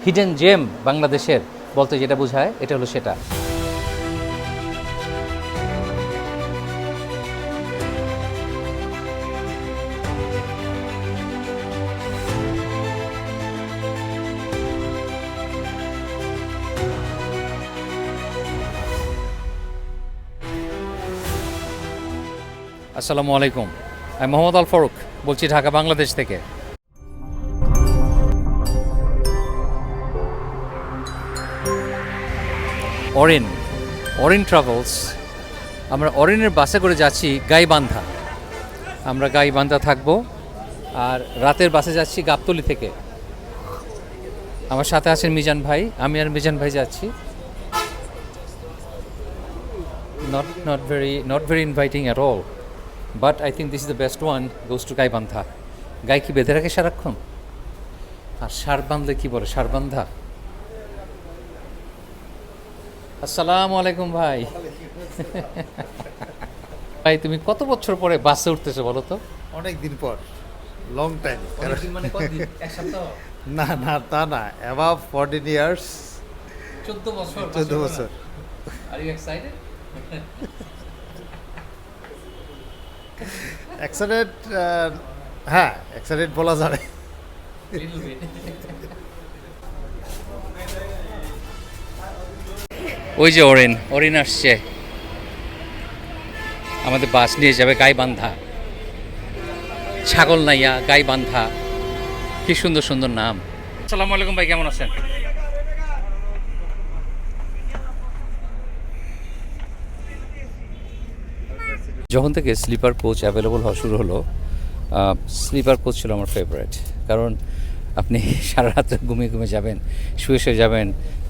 Hidden gem বাংলাদেশের বলতে যেটা বোঝায় এটা হলো সেটা। আসসালামু আলাইকুম, আমি মোহাম্মদ আল ফারুক বলছি ঢাকা বাংলাদেশ থেকে। অরিন ট্রাভেলস, আমরা অরিনের বাসে করে যাচ্ছি গাইবান্ধা। আমরা গাইবান্ধা থাকবো, আর রাতের বাসে যাচ্ছি গাবতলী থেকে। আমার সাথে আছেন মিজান ভাই, আমি আর মিজান ভাই যাচ্ছি। not very inviting at all, but I think this is the best one, goes to Gaibandha. গাই কি বেঁধে রাখে সারাক্ষণ? আর সার বাঁধলে কি বলে, সারবান্ধা। আসসালামু আলাইকুম ভাই। ভাই তুমি কত বছর পরে বাসে উঠতেছো বলো তো? অনেক দিন পর, লং টাইম। মানে কতদিন? এক সপ্তাহ? না না, তা না, অ্যাবাভ 14 ইয়ার্স। 14 বছর? 14 বছর। Are you excited? এক্সাইটেড, হ্যাঁ এক্সাইটেড বলা যাবে। ওই যে অরিন আসছে, আমাদের বাস নিয়ে যাবে গাইবান্ধা। ছাগলনাইয়া, গাইবান্ধা, কি সুন্দর সুন্দর নাম। আসসালামু আলাইকুম ভাই, কেমন আছেন? যখন থেকে স্লিপার কোচ অ্যাভেলেবল হওয়া শুরু হলো, স্লিপার কোচ ছিল আমার ফেভারিট। কারণ আপনি সারা রাত্রে ঘুমিয়ে ঘুমিয়ে যাবেন, শুয়ে যাবেন,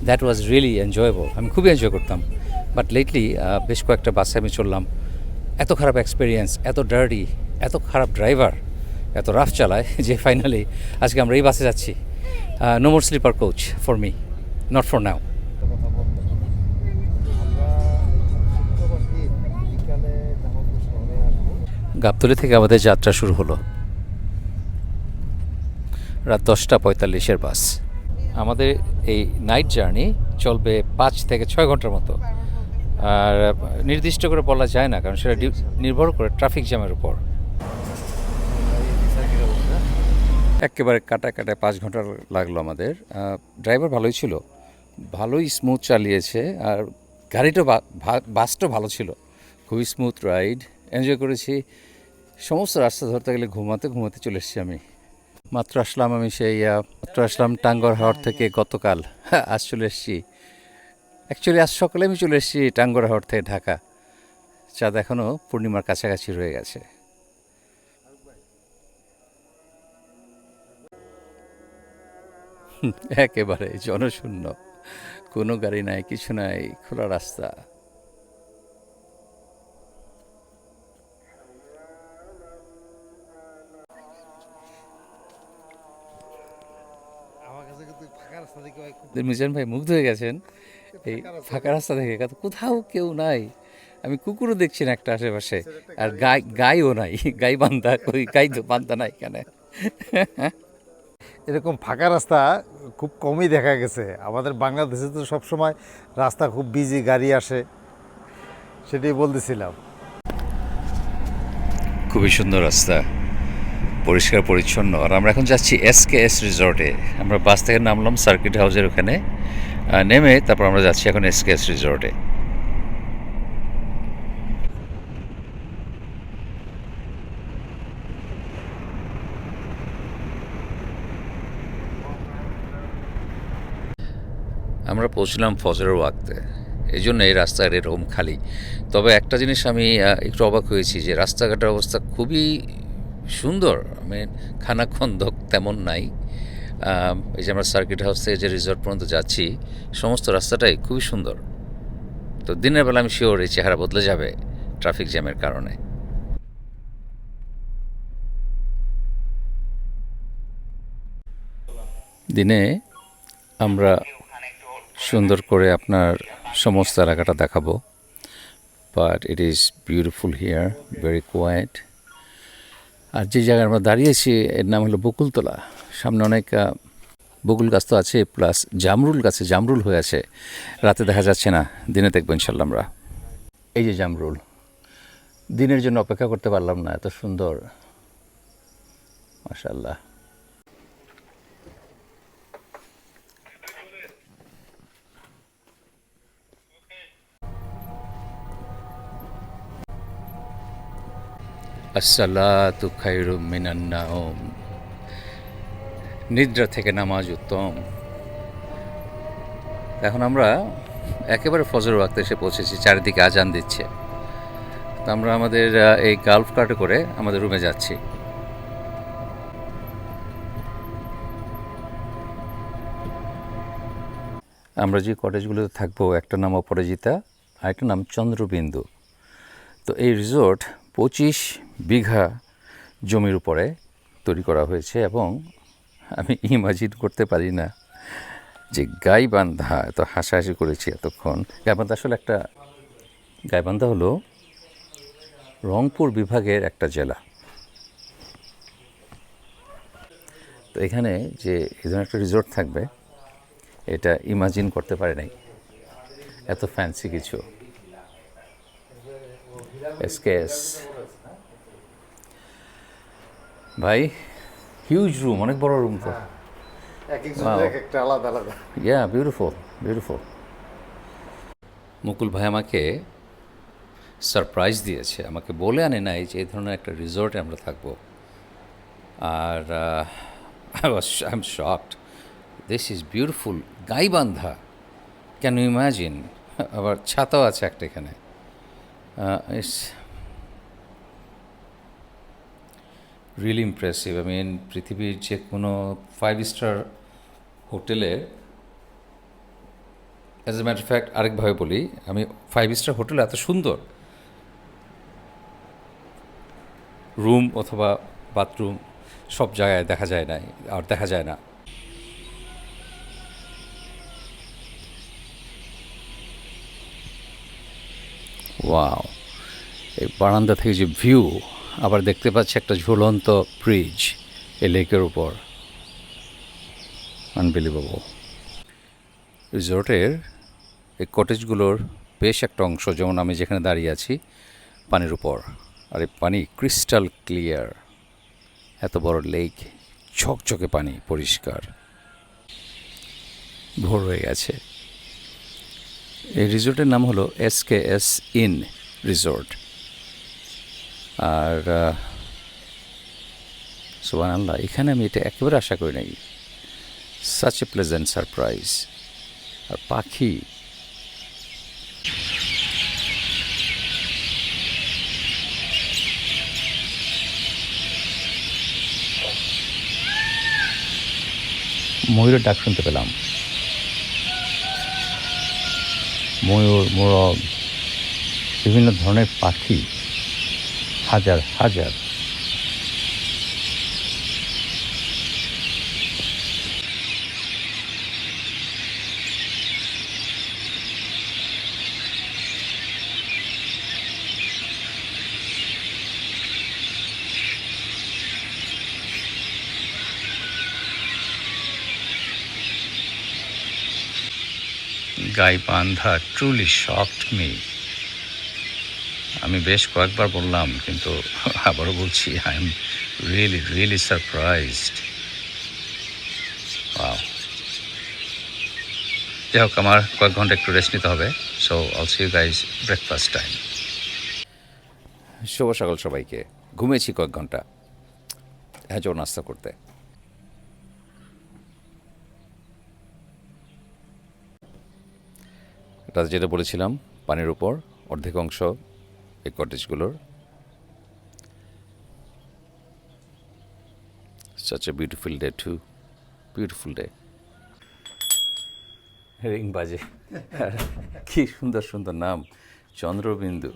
দ্যাট ওয়াজ রিয়েলি এনজয়েবল। আমি খুবই এনজয় করতাম। বাট লেটলি বেশ কয়েকটা বাসে আমি চললাম, এত খারাপ এক্সপিরিয়েন্স, এত ডার্টি, এত খারাপ ড্রাইভার, এত রাফ চালায় যে ফাইনালি আজকে আমরা এই বাসে যাচ্ছি। No more sleeper coach for me, not for now. Gabtoli থেকে আমাদের যাত্রা শুরু হলো। রাত 10:45 বাস। আমাদের এই নাইট জার্নি চলবে 5 থেকে 6 ঘন্টার মতো। আর নির্দিষ্ট করে বলা যায় না, কারণ সেটা নির্ভর করে ট্রাফিক জ্যামের উপর। একেবারে কাটায় 5 ঘন্টা লাগলো আমাদের। ড্রাইভার ভালোই ছিল, ভালোই স্মুথ চালিয়েছে, আর গাড়িটা বাসটাও ভালো ছিল। খুবই স্মুথ রাইড, এনজয় করেছি। সমস্ত রাস্তা ধরতে গেলে ঘুমাতে ঘুমাতে চলে এসেছি আমি। মাত্র আসলাম টাঙ্গর হাওর থেকে গতকাল। আজ চলে এসেছি, অ্যাকচুয়ালি আজ সকালে আমি চলে এসেছি টাঙ্গর হাওর থেকে ঢাকা। চাঁদ এখনও পূর্ণিমার কাছাকাছি রয়ে গেছে। একেবারে জনশূন্য, কোনো গাড়ি নাই, কিছু নাই, খোলা রাস্তা। মিজান ভাই মুগ্ধ হয়ে গেছেন এই ফাঁকা রাস্তা দেখে। কোথাও কেউ নাই, আমি কুকুরও দেখছি না একটা আশেপাশে, আর গাইও নাই। গাই বান্ধা কই? গাই তো বান্ধা নাই কেন? এরকম ফাঁকা রাস্তা খুব কমই দেখা গেছে আমাদের বাংলাদেশে। তো সবসময় রাস্তা খুব বিজি, গাড়ি আসে, সেটাই বলতেছিলাম। খুবই সুন্দর রাস্তা, পরিষ্কার পরিচ্ছন্ন। আর আমরা এখন যাচ্ছি SKS রিসর্টে। আমরা বাস থেকে নামলাম সার্কিট হাউসের ওখানে, নেমে তারপর আমরা যাচ্ছি এখন SKS রিসর্টে। আমরা পৌঁছলাম ফজরের ওয়াক্তে, এই জন্য এই রাস্তাঘাট এরকম খালি। তবে একটা জিনিস আমি একটু অবাক হয়েছি, যে রাস্তাঘাটের অবস্থা খুবই সুন্দর। খানাখন্দক তেমন নাই। এই যে আমরা সার্কিট হাউস থেকে যে রিসর্ট পর্যন্ত যাচ্ছি, সমস্ত রাস্তাটাই খুবই সুন্দর। তো দিনের বেলা আমি শিওর এই চেহারা বদলে যাবে ট্রাফিক জ্যামের কারণে। দিনে আমরা সুন্দর করে আপনার সমস্ত এলাকাটা দেখাবো, but it is beautiful here, very quiet. আর যে জায়গায় আমরা দাঁড়িয়েছি এর নাম হলো বকুলতলা। সামনে অনেক বকুল গাছ তো আছে, প্লাস জামরুল গাছে জামরুল হয়ে আছে, রাতে দেখা যাচ্ছে না, দিনে দেখবো ইনশাল্লাহ আমরা। এই যে জামরুল, দিনের জন্য অপেক্ষা করতে পারলাম না, এত সুন্দর, মাশাআল্লাহ। আসসালাতু খায়রুম মিনান নাওম, নিদ্রা থেকে নামাজ উত্তম। এখন আমরা একেবারে ফজর ওয়াক্তে এসে পৌঁছেছি, চারিদিকে আজান দিচ্ছে। তো আমরা আমাদের এই গালফ কার্টে করে আমাদের রুমে যাচ্ছি। আমরা যে কটেজগুলোতে থাকবো, একটা নাম অপরাজিতা, আরেকটা নাম চন্দ্রবিন্দু। তো এই রিসোর্ট 25 বিঘা জমির উপরে তৈরি করা হয়েছে, এবং আমি ইমাজিন করতে পারি না যে গাইবান্ধা, এত হাসাহাসি করেছি এতক্ষণ। গাইবান্ধা আসলে একটা, গাইবান্ধা হলো রংপুর বিভাগের একটা জেলা। তো এখানে যে এই ধরনের একটা রিসোর্ট থাকবে, এটা ইমাজিন করতে পারে নাই, এত ফ্যান্সি কিছু। এসকেএস ভাই, হিউজ রুম, অনেক বড় রুম তো। এক একজনের এক একটা আলাদা আলাদা। ইয়া, বিউটিফুল বিউটিফুল। মুকুল ভাই আমাকে সারপ্রাইজ দিয়েছে, আমাকে বলে আনে নাই যে এই ধরনের একটা রিসোর্টে আমরা থাকবো। আর I am shocked, this is beautiful. Gaibandha, can you imagine? আবার ছাতাও আছে একটা এখানে। It's really impressive. I mean, পৃথিবীর যে কোনো 5 স্টার হোটেলে, অ্যাজ এ ম্যাটার ফ্যাক্ট আরেকভাবে বলি, আমি 5 স্টার হোটেল এত সুন্দর রুম অথবা বাথরুম সব জায়গায় দেখা যায় না, আর দেখা যায় না। ওয়াও, এই বারান্দা থেকে যে ভিউ, আবার দেখতে পাচ্ছি একটা ঝুলন্ত ব্রিজ এই লেকের উপর, আনবিলিভেবল। রিসোর্টের এই কটেজগুলোর বেশ একটা অংশ, যেমন আমি যেখানে দাঁড়িয়ে আছি, পানির উপর, আর এই পানি ক্রিস্টাল ক্লিয়ার, এত বড় লেক, ঝকঝকে পানি, পরিষ্কার, ভোর হয়ে গেছে। এই রিসোর্টের নাম হলো এসকেএস ইন রিসোর্ট। আর সুবহানাল্লাহ, এখানে আমি এটা একেবারে আশা করি নাই, সাচ এ প্লেজেন্ট সারপ্রাইজ। আর পাখি, ময়ূরের ডাক শুনতে পেলাম, ময়ূর, মোরগ, বিভিন্ন ধরনের পাখি, হাজার হাজার। Gaibandha truly shocked me. আমি বেশ কয়েকবার বললাম, কিন্তু আবারও বলছি, I am really really surprised. Wow. যাই হোক, আমার কয়েক ঘন্টা একটু রেস্ট নিতে হবে। So I'll see you guys breakfast time. শুভ সকাল সবাইকে। ঘুমিয়েছি কয়েক ঘন্টা, হ্যাঁ, জোর নাস্তা করতে। রাতে যেটা বলেছিলাম, পানির উপর অর্ধেক অংশ এই কটেজগুলোর। such a beautiful day too, beautiful day. Ring বাজে, কি সুন্দর সুন্দর নাম, চন্দ্রবিন্দু।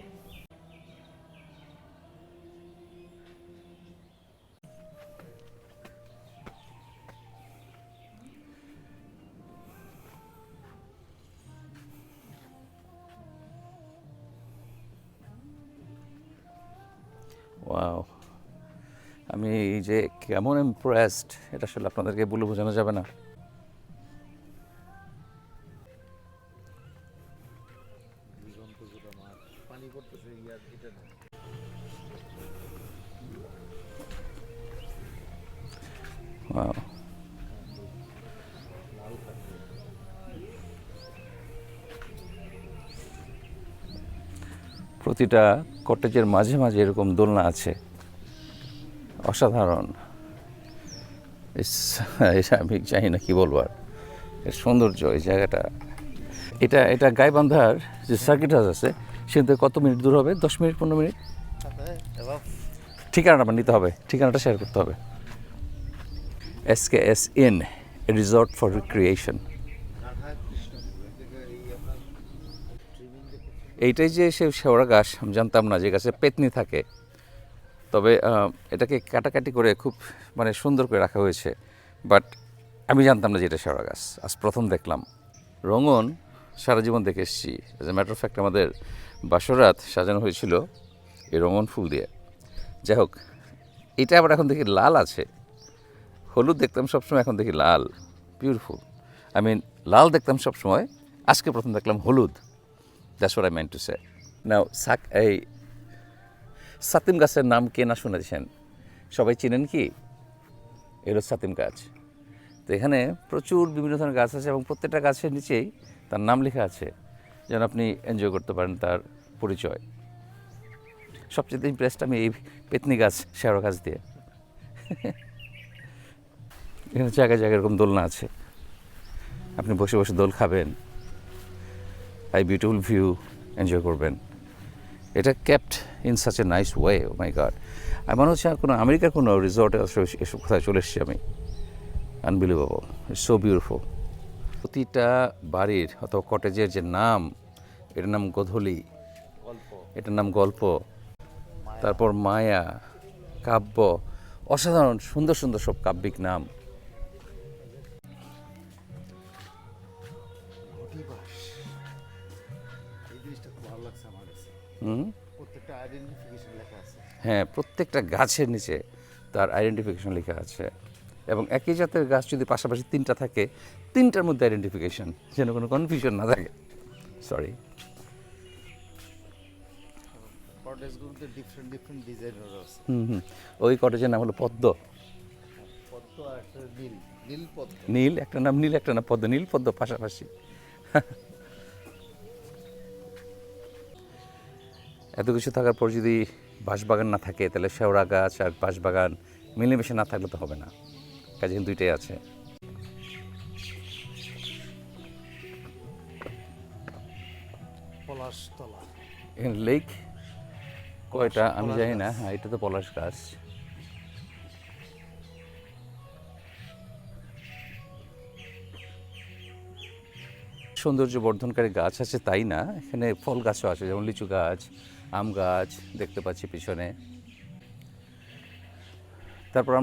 ওয়াও, আমি এই যে কেমন ইমপ্রেসড, এটা আসলে আপনাদেরকে বলে বোঝানো যাবে না। পানি পড়তেছে ইয়ার এটা না। Wow. প্রতিটা কটেজের মাঝে মাঝে এরকম দোলনা আছে, অসাধারণ। এটা আমি জানি না কি বলবো আর, এর সৌন্দর্য এই জায়গাটা। এটা এটা গাইবান্ধার যে সার্কিট হাউস আছে সেখান থেকে কত মিনিট দূর হবে? 10 মিনিট, 15 মিনিট? ঠিকানাটা আমার নিতে হবে, ঠিকানাটা শেয়ার করতে হবে। SKS in, resort for recreation. এইটাই যে সে শেওড়া গাছ, আমি জানতাম না যে গাছে পেতনি থাকে, তবে এটাকে কাটাকাটি করে খুব মানে সুন্দর করে রাখা হয়েছে, বাট আমি জানতাম না যে এটা শেওড়া গাছ, আজ প্রথম দেখলাম। রঙন সারা জীবন দেখে এসেছি। As a matter of fact আমাদের বাসরাত সাজানো হয়েছিল এই রঙন ফুল দিয়ে। যাই হোক, এটা আবার এখন দেখি লাল আছে। হলুদ দেখতাম সবসময়, এখন দেখি লাল। বিউটিফুল। আই মিন লাল দেখতাম সবসময়, আজকে প্রথম দেখলাম হলুদ। That's what I meant to say. Now এই সাতিম গাছের নাম কে না শুনেছেন? সবাই চিনেন কি? এগুলো সাতিম গাছ। তো এখানে প্রচুর বিভিন্ন ধরনের গাছ আছে এবং প্রত্যেকটা গাছের নিচেই তার নাম লেখা আছে, যেন আপনি এনজয় করতে পারেন তার পরিচয়। সবচেয়ে ইমপ্রেসড আমি এই পেতনি গাছ, শেওড়া গাছ দিয়ে। এখানে জায়গায় জায়গায় এরকম দোলনা আছে, আপনি বসে বসে দোল খাবেন, এই বিউটিফুল ভিউ এনজয় করবেন। এটা kept in such a nice way. Oh my god, আর মনে হচ্ছে কোনো আমেরিকার কোনো রিসর্টে এসব কোথায় চলে এসেছি আমি। Unbelievable, it's so beautiful. প্রতিটা বাড়ির অথবা কটেজের যে নাম, এটার নাম গোধূলি, এটার নাম গল্প, তারপর মায়া, কাব্য, অসাধারণ সুন্দর সুন্দর সব কাব্যিক নাম। এই জিনিসটা খুব ভালো লাগছে আমার কাছে। প্রত্যেকটা আইডেন্টিফিকেশন লেখা আছে। হ্যাঁ, প্রত্যেকটা গাছের নিচে তার আইডেন্টিফিকেশন লেখা আছে, এবং একই জাতের গাছ যদি পাশাপাশি 3টা থাকে, 3টার মধ্যে আইডেন্টিফিকেশন, যেন কোনো কনফিউশন না থাকে। সরি। কটেজগুলোতে ডিফারেন্ট ডিফারেন্ট ডিজাইনের আছে। ওই কটেজের নাম হলো পদ্ম। পদ্ম আর একটা নীল, নীল পদ্ম। নীল একটা নাম, নীল একটা নাম পদ্ম, নীল পদ্ম পাশাপাশি। এত কিছু থাকার পর যদি বাঁশবাগান না থাকে, তাহলে শেওড়া গাছ আর বাঁশবাগান মিলেমিশে না থাকলে তো হবে না। কাজে কিন্তু দুইটাই আছে। পলাশতলা। এখানে লেক কয়টা আমি জানি না। হ্যাঁ, এটা তো পলাশ গাছ। সৌন্দর্য বর্ধনকারী গাছ আছে তাই না, এখানে ফল গাছও আছে, যেমন লিচু গাছ, আম গাছ দেখতে পাচ্ছি পিছনে। তারপর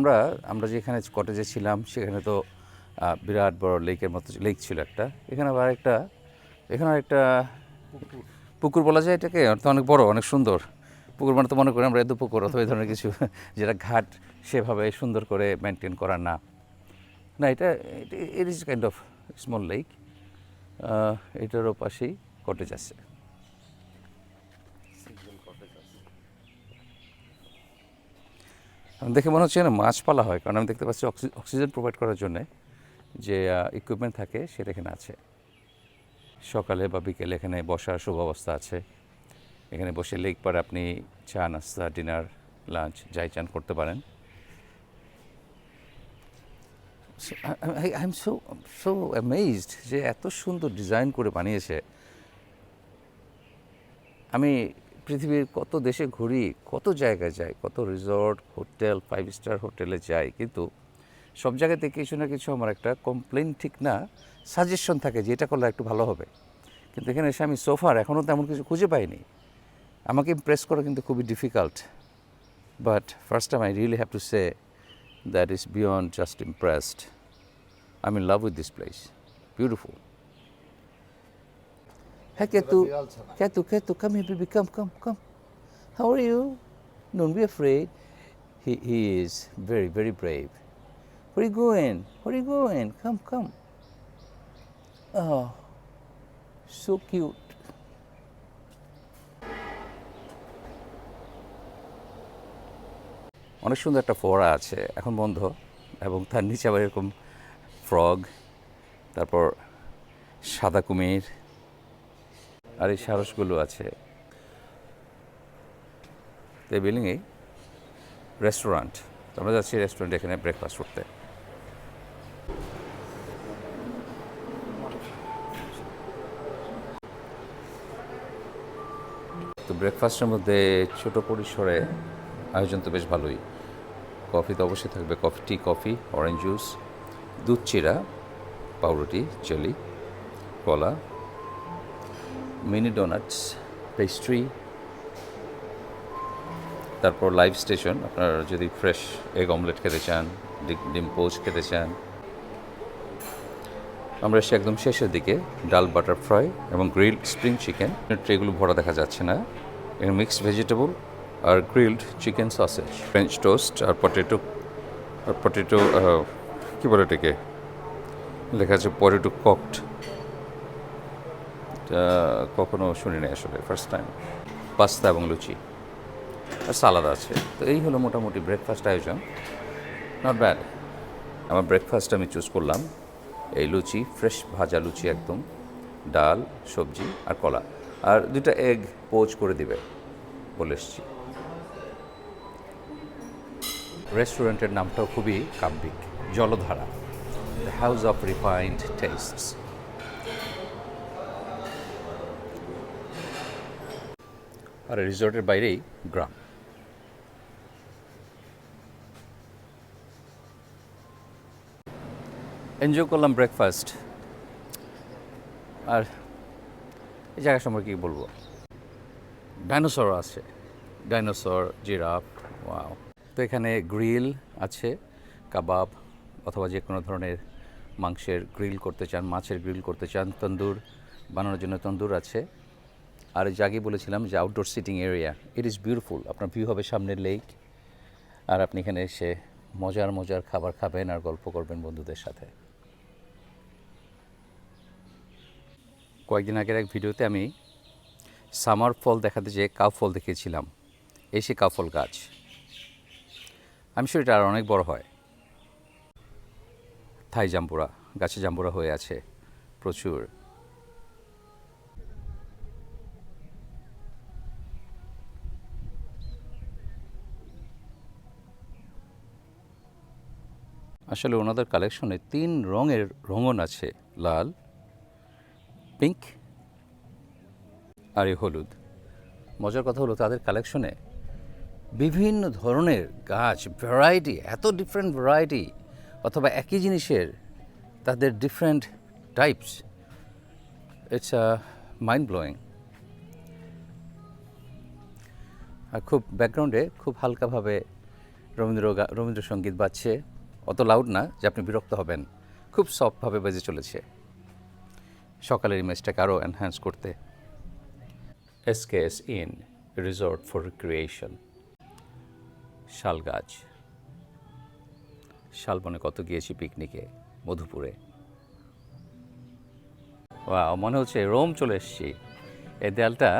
আমরা যেখানে কটেজে ছিলাম সেখানে তো বিরাট বড় লেকের মতো লেক ছিল একটা। এখানে আবার একটা পুকুর বলা যায় এটাকে, তো অনেক বড়, অনেক সুন্দর পুকুর। মানে তো মনে করি আমরা এত পুকুর অথবা এই ধরনের কিছু, যেটা ঘাট সেভাবে সুন্দর করে মেনটেন করা না। না, এটা it is kind of small lake. এটারও পাশেই কটেজ আছে। দেখে মনে হচ্ছে না মাছ পালা হয়, কারণ আমি দেখতে পাচ্ছি অক্সিজেন প্রোভাইড করার জন্য যে ইকুইপমেন্ট থাকে সেটা এখানে আছে। সকালে বা বিকেলে এখানে বসার সুব্যবস্থা আছে। এখানে বসে লেক পারে আপনি চা, নাস্তা, ডিনার, লাঞ্চ যাই চান করতে পারেন। আই এম সো অ্যামেজড যে এত সুন্দর ডিজাইন করে বানিয়েছে। আমি পৃথিবীর কত দেশে ঘুরি, কত জায়গায় যাই, কত রিসর্ট, হোটেল, 5 স্টার হোটেলে যাই, কিন্তু সব জায়গাতে কিছু না কিছু আমার একটা কমপ্লেন ঠিক না, সাজেশন থাকে যে এটা করলে একটু ভালো হবে। কিন্তু এখানে এসে আমি সোফার এখনও তেমন কিছু খুঁজে পাইনি। আমাকে ইমপ্রেস করা কিন্তু খুবই difficult, but first time I really have to say that is beyond just impressed. I am in love with this place, beautiful. Hey Ketu, come here, baby, come. How are you? Don't be afraid. He is very, very brave. Where are you going? Come. Oh, so cute. অনেক সুন্দর একটা ফোয়ারা আছে, এখন বন্ধ, এবং তার নিচে আবার এরকম ফ্রগ, তারপর সাদা কুমির, আর এই সারসগুলো আছে। তো এই বিল্ডিংয়েই রেস্টুরেন্ট, তো আমরা যাচ্ছি রেস্টুরেন্টে এখানে ব্রেকফাস্ট করতে। তো ব্রেকফাস্টের মধ্যে ছোট পরিসরে আয়োজন তো বেশ ভালোই। কফি তো অবশ্যই থাকবে, কফি, অরেঞ্জ জুস, দুধ চিরা, পাউরুটি, জেলি, কলা, মিনি ডোনাটস, পেস্ট্রি, তারপর লাইভ স্টেশন, আপনার যদি ফ্রেশ এগ অমলেট খেতে চান, ডিম পোচ খেতে চান। আমরা এসে একদম শেষের দিকে ডাল বাটার ফ্রাই এবং গ্রিলড স্প্রিং চিকেন, ট্রেগুলো ভরা দেখা যাচ্ছে না, এখানে মিক্সড ভেজিটেবল আর grilled chicken sausage, French toast আর পটেটো কী বলে এটাকে, লেখা আছে পটেটো ককড, কখনো শুনি নাই আসলে, ফার্স্ট টাইম। পাস্তা এবং লুচি আর সালাদ আছে। তো এই হলো মোটামুটি ব্রেকফাস্ট আয়োজন, নট ব্যাড। আমার ব্রেকফাস্ট আমি চুজ করলাম এই লুচি, ফ্রেশ ভাজা লুচি একদম, ডাল, সবজি আর কলা, আর 2টা এগ পোচ করে দিবে বলে এসছি। রেস্টুরেন্টের নামটাও খুবই কাব্যিক, Jaldhara, the house of refined tastes. আর রিসোর্টের বাইরেই গ্রাম। এনজয় করলাম ব্রেকফাস্ট। আর এই জায়গা সম্পর্কে কী বলবো, ডাইনোসর আছে, ডাইনোসর, জিরাফ, ওয়াও। তো এখানে গ্রিল আছে, কাবাব অথবা যে কোনো ধরনের মাংসের গ্রিল করতে চান, মাছের গ্রিল করতে চান, তন্দুর বানানোর জন্য তন্দুর আছে। আর এই জায়গায় বলেছিলাম যে outdoor sitting area, it is beautiful. আপনার ভিউ হবে সামনের লেক, আর আপনি এখানে এসে মজার খাবার খাবেন আর গল্প করবেন বন্ধুদের সাথে। কয়েকদিন আগের এক ভিডিওতে আমি সামার ফল দেখাতে যেয়ে কাউ ফল দেখিয়েছিলাম, এই সে কাউ ফল গাছ। আমি শিওর এটা আর অনেক বড় হয়। থাই জাম্বুরা, গাছে জাম্বুরা হয়ে আছে প্রচুর। আসলে ওনাদের কালেকশনে 3 রঙের রঙন আছে, লাল, পিঙ্ক আর এই হলুদ। মজার কথা হলো তাদের কালেকশনে বিভিন্ন ধরনের গাছ, ভ্যারাইটি, এত ডিফারেন্ট ভ্যারাইটি, অথবা একই জিনিসের তাদের different types, it's mind blowing. আর খুব ব্যাকগ্রাউন্ডে খুব হালকাভাবে রবীন্দ্রসঙ্গীত বাজছে, অত লাউড না যে আপনি বিরক্ত হবেন, খুব সফটভাবে বেজে চলেছে সকালের ইমেজটাকে আরও এনহ্যান্স করতে। SKS in resort for recreation. শাল গাছ, শালবনে কত গিয়েছি পিকনিকে মধুপুরে। মনে হচ্ছে রোম চলে এসেছি। এই দেয়ালটা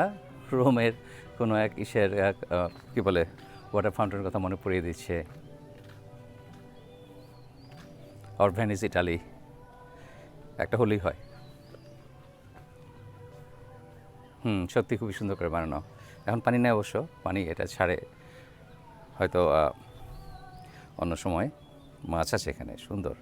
রোমের কোনো এক ইসের কী বলে ওয়াটার ফাউন্টেনের কথা মনে পড়িয়ে দিচ্ছে, আর ভেনিস ইটালি, একটা হলেই হয়। সত্যি খুবই সুন্দর করে বানানো। এখন পানি নেই অবশ্য, পানি এটা ছাড়ে হয়তো অন্য সময়। মাছ আছে এখানে, সুন্দর।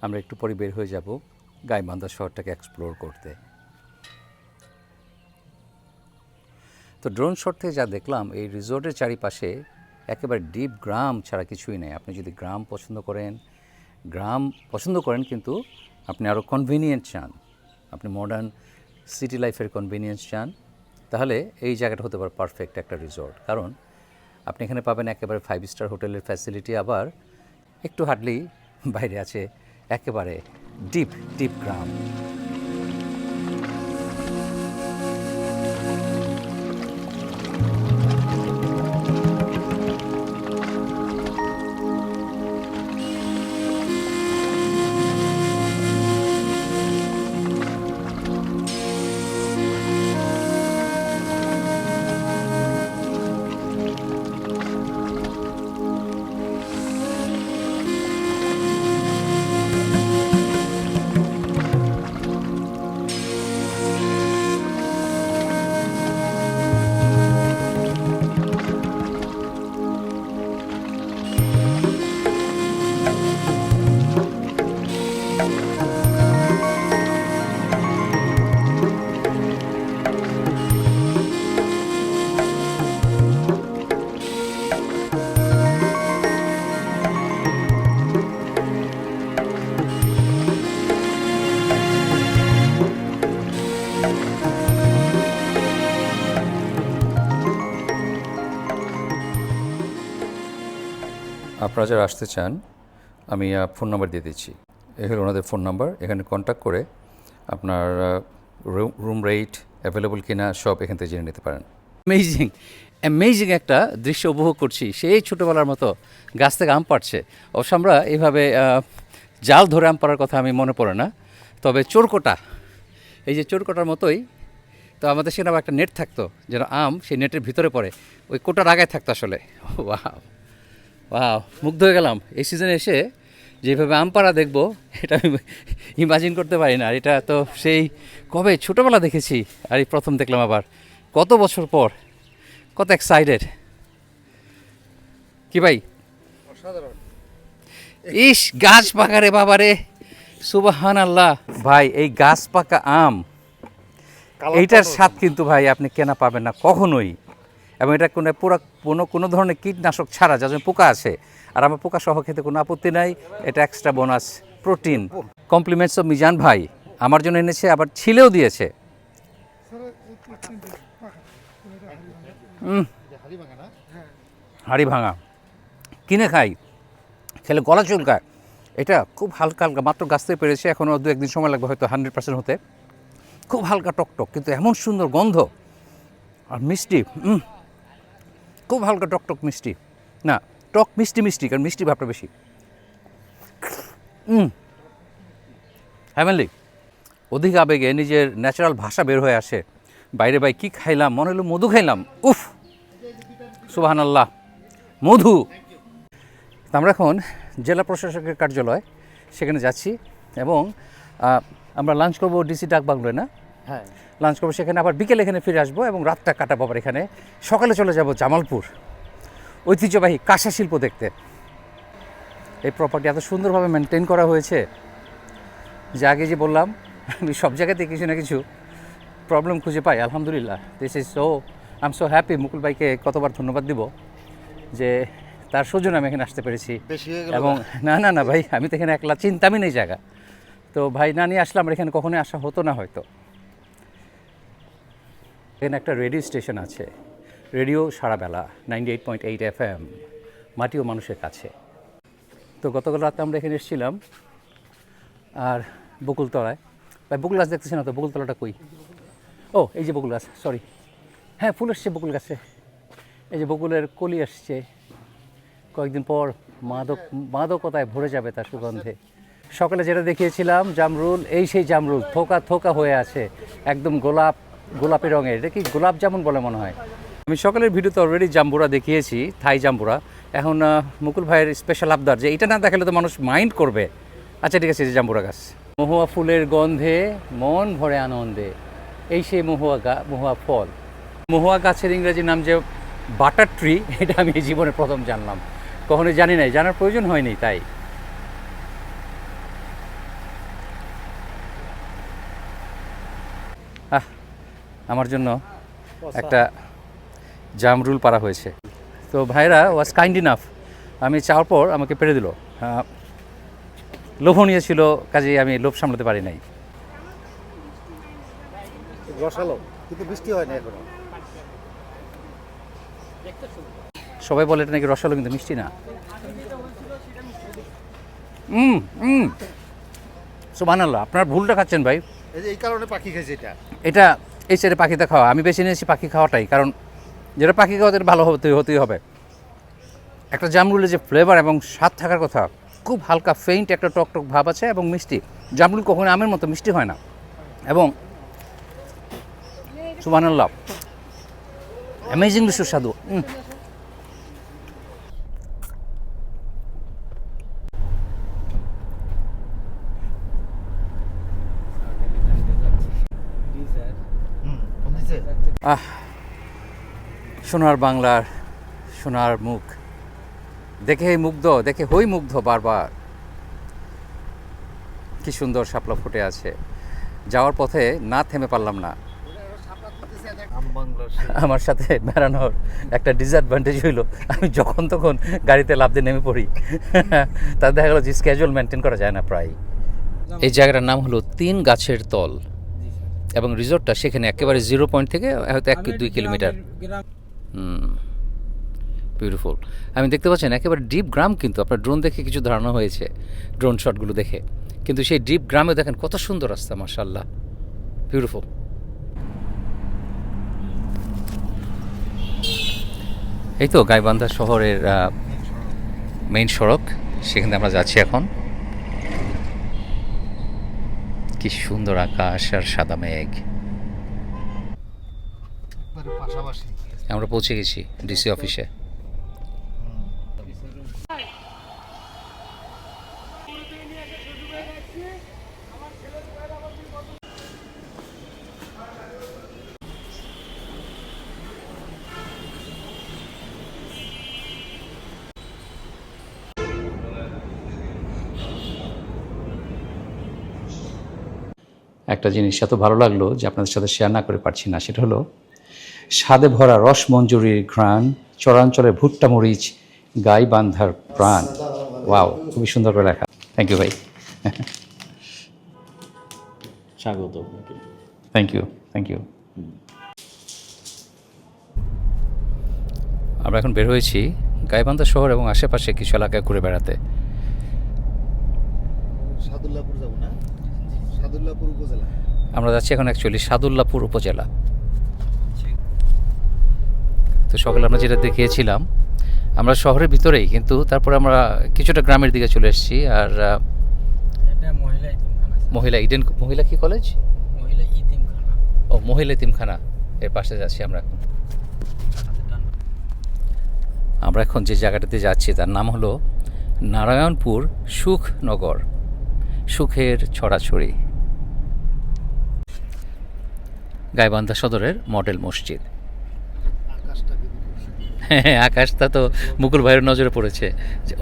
আমরা একটু পরে বের হয়ে যাব গাইবান্ধা শহরটাকে এক্সপ্লোর করতে। তো ড্রোন শট থেকে যা দেখলাম, এই রিসোর্টের চারিপাশে একেবারে ডিপ গ্রাম ছাড়া কিছুই নেই। আপনি যদি গ্রাম পছন্দ করেন কিন্তু আপনি আরও কনভিনিয়েন্ট চান, আপনি মডার্ন সিটি লাইফের কনভিনিয়েন্স চান, তাহলে এই জায়গাটা হতে পারে পারফেক্ট একটা রিসোর্ট। কারণ আপনি এখানে পাবেন একেবারে 5 স্টার হোটেলের ফ্যাসিলিটি, আবার একটু হাঁটলেই বাইরে আছে একেবারে ডিপ গ্রাম। আপনারা যারা আসতে চান আমি ফোন নাম্বার দিয়ে দিচ্ছি। এ হলো ওনাদের ফোন নাম্বার। এখানে কন্ট্যাক্ট করে আপনার রুম রেট অ্যাভেলেবল কিনা সব এখান থেকে জেনে নিতে পারেন। অ্যামেজিং অ্যামেজিং একটা দৃশ্য উপভোগ করছি, সেই ছোটোবেলার মতো গাছ থেকে আম পাড়ছে। অবশ্য আমরা এইভাবে জাল ধরে আম পাড়ার কথা আমি মনে পড়ে না, তবে চোরকোটা, এই যে চোরকোটার মতোই তো আমাদের সেখানে আবার একটা নেট থাকতো, যেন আম সেই নেটের ভিতরে পড়ে, ওই কোটার আগায় থাকতো আসলে। ওয়াও ওয়াও, মুগ্ধ হয়ে গেলাম। এই সিজনে এসে যেভাবে আম পাড়া দেখবো এটা আমি ইমাজিন করতে পারি না। আর এটা তো সেই কবে ছোটোবেলা দেখেছি, আর এই প্রথম দেখলাম আবার কত বছর পর। কত এক্সাইটেড কি ভাই! ইস, গাছ পাকা রে বাবারে, সুবহান আল্লাহ। ভাই এই গাছ পাকা আম, এইটার স্বাদ কিন্তু ভাই আপনি কেনা পাবেন না কখনোই। এবং এটা কোনো ধরনের কীটনাশক ছাড়া, যার জন্য পোকা আছে, আর আমার পোকা সহ খেতে কোনো আপত্তি নাই। এটা extra bonus protein. Compliments of Mizan ভাই আমার জন্য এনেছে, আবার ছিলেও দিয়েছে। হাড়ি ভাঙা কিনে খাই, খেলে গলা চুলকায়। এটা খুব হালকা হালকা, মাত্র গাছ থেকে পেরেছে, এখনও 2-1 দিন সময় লাগবে হয়তো 100% হতে। খুব হালকা টকটক, কিন্তু এমন সুন্দর গন্ধ আর মিষ্টি। খুব হালকা টকটক মিষ্টি, না টক মিষ্টি মিষ্টি, কারণ মিষ্টি ভাবটা বেশি। হ্যাভেনলি, অধিক আবেগে নিজের ন্যাচারাল ভাষা বের হয়ে আসে। বাইরে ভাই কী খাইলাম, মনে হলো মধু খাইলাম। উফ, সুবহানাল্লাহ, মধু। আমরা এখন জেলা প্রশাসকের কার্যালয়, সেখানে যাচ্ছি এবং আমরা লাঞ্চ করবো ডিসি ডাকবাংলোয়, না? হ্যাঁ, লাঞ্চ করবো সেখানে, আবার বিকেলে এখানে ফিরে আসবো এবং রাতটা কাটাবো আবার এখানে। সকালে চলে যাব জামালপুর, ঐতিহ্যবাহী কাঁসা শিল্প দেখতে। এই প্রপার্টি এত সুন্দরভাবে মেনটেন করা হয়েছে যে আগে যে বললাম, আমি সব জায়গাতে কিছু না কিছু প্রবলেম খুঁজে পাই। আলহামদুলিল্লাহ, this is so, I am so happy. Mukul ভাইকে কতবার ধন্যবাদ দিব যে তার সৌজন্য আমি এখানে আসতে পেরেছি। এবং না না না ভাই, আমি তো এখানে একলা, চিন্তামই নেই জায়গা। তো ভাই না নিয়ে আসলে আমার এখানে কখনোই আসা হতো না হয়তো। এখানে একটা রেডিও স্টেশন আছে, রেডিও সারাবেলা 98.8 FM, মাটি ও মানুষের কাছে। তো গতকাল রাতে আমরা এখানে এসেছিলাম, আর বকুলতলায়। ভাই বকুল গাছ দেখতেছি না তো, বকুলতলাটা কই? ও এই যে বকুল গাছ, সরি, হ্যাঁ ফুল এসছে বকুল গাছে। এই যে বকুলের কলি আসছে, কয়েকদিন পর মাদকতায় ভরে যাবে তার সুগন্ধে। সকালে যেটা দেখিয়েছিলাম জামরুল, এই সেই জামরুল, থোকা থোকা হয়ে আছে, একদম গোলাপি রঙের। এটা কি গোলাপ জামুন বলে মনে হয়। আমি সকালের ভিডিওতে অলরেডি জাম্বুরা দেখিয়েছি, থাই জাম্বুরা। এখন মুকুল ভাইয়ের স্পেশাল আবদার যে এটা না দেখালে তো মানুষ মাইন্ড করবে। আচ্ছা ঠিক আছে, এই যে জাম্বুরা গাছ, মহুয়া ফুলের গন্ধে মন ভরে আনন্দে, এই সেই মহুয়া ফল। মহুয়া গাছের ইংরেজি নাম যে বাটার ট্রি, এটা আমি এই জীবনে প্রথম জানলাম, কখনোই জানি নাই, জানার প্রয়োজন হয়নি। তাই আমার জন্য একটা জামরুল পাড়া হয়েছে। তো ভাইরা ওয়াজ কাইন্ড ইনাফ, আমি চাওয়ার পর আমাকে পেরে দিল। লোভনীয় ছিল, কাজেই আমি লোভ সামলাতে পারি নাই। রসালো, কিন্তু বৃষ্টি হয় না এখনো। সবাই বলে এটা নাকি রসালো, কিন্তু মিষ্টি না। সুবহানাল্লাহ, আপনার ভুলটা খাচ্ছেন ভাই। এই কারণে পাখি খাইছে এটা এই সাইডে পাখিতে খাওয়া, আমি বেছে নিয়েছি পাখি খাওয়াটাই, কারণ যেটা পাখি খাওয়াতে ভালো হতেই হবে। একটা জামরুলের যে ফ্লেভার এবং স্বাদ থাকার কথা, খুব হালকা ফেইন্ট একটা টকটক ভাব আছে এবং মিষ্টি। জামরুল কখনো আমের মতো মিষ্টি হয় না। এবং সুবহানাল্লাহ, অ্যামেজিংলি সুস্বাদু। সোনার বাংলার সোনার মুখ দেখে হই মুগ্ধ বারবার। কি সুন্দর শাপলা ফুটে আছে। যাওয়ার পথে না থেমে পারলাম না। আমার সাথে বেড়ানোর একটা ডিসঅ্যাডভান্টেজ হইলো, আমি যখন তখন গাড়িতে লাফ দিয়ে নেমে পড়ি। তার দেখা গেলো যে স্কেজুয়াল মেনটেন করা যায় না প্রায়। এই জায়গাটার নাম হলো 3 গাছের তল এবং রিসোর্টটা সেখানে একেবারে 0 পয়েন্ট থেকে হয়তো 1-2 কিলোমিটার। বিউটিফুল। আমি দেখতে পাচ্ছেন একেবারে ডিপ গ্রাম, কিন্তু আপনার ড্রোন দেখে কিছু ধারণা হয়েছে ড্রোন শটগুলো দেখে, কিন্তু সেই ডিপ গ্রামে দেখেন কত সুন্দর রাস্তা, মাশাআল্লাহ, বিউটিফুল। এই তো গাইবান্ধা শহরের মেইন সড়ক, সেখানে আমরা যাচ্ছি এখন। কি সুন্দর আকাশ আর সাদা মেঘ। পাশাপাশি আমরা পৌঁছে গেছি ডিসি অফিসে। একটা জিনিস এত ভালো লাগলো যে আপনাদের সাথে শেয়ার না করে পারছি না, সেটা হলো স্বাদে ভরা রস মঞ্জুরির ঘ্রাণ, চরাঞ্চলের ভুট্টা মরিচ, গাইবান্ধার প্রাণ। ওয়াও, খুবই সুন্দর করে লেখা। থ্যাংক ইউ ভাই। স্বাগত। Thank you, thank you. আমরা এখন বের হয়েছি গাইবান্ধা শহর এবং আশেপাশে কিছু এলাকায় ঘুরে বেড়াতে। সাদুল্লাপুর যাব না? সাদুল্লাপুর উপজেলা। আমরা যাচ্ছি এখন অ্যাকচুয়ালি সাদুল্লাপুর উপজেলা। তো সকালে আমরা যেটা দেখিয়েছিলাম, আমরা শহরের ভিতরেই, কিন্তু তারপরে আমরা কিছুটা গ্রামের দিকে চলে এসেছি। আর এটা মহিলা ইতিমখানা। মহিলা কি কলেজ? মহিলা ইতিমখানা। ও, মহিলা এতিমখানা, এর পাশে যাচ্ছি আমরা এখন। আমরা এখন যে জায়গাটাতে যাচ্ছি তার নাম হলো নারায়ণপুর সুখনগর, সুখের ছড়াছড়ি, গাইবান্ধা সদরের মডেল মসজিদ। হ্যাঁ, আকাশটা তো মুকুল ভাইয়ের নজরে পড়েছে, যে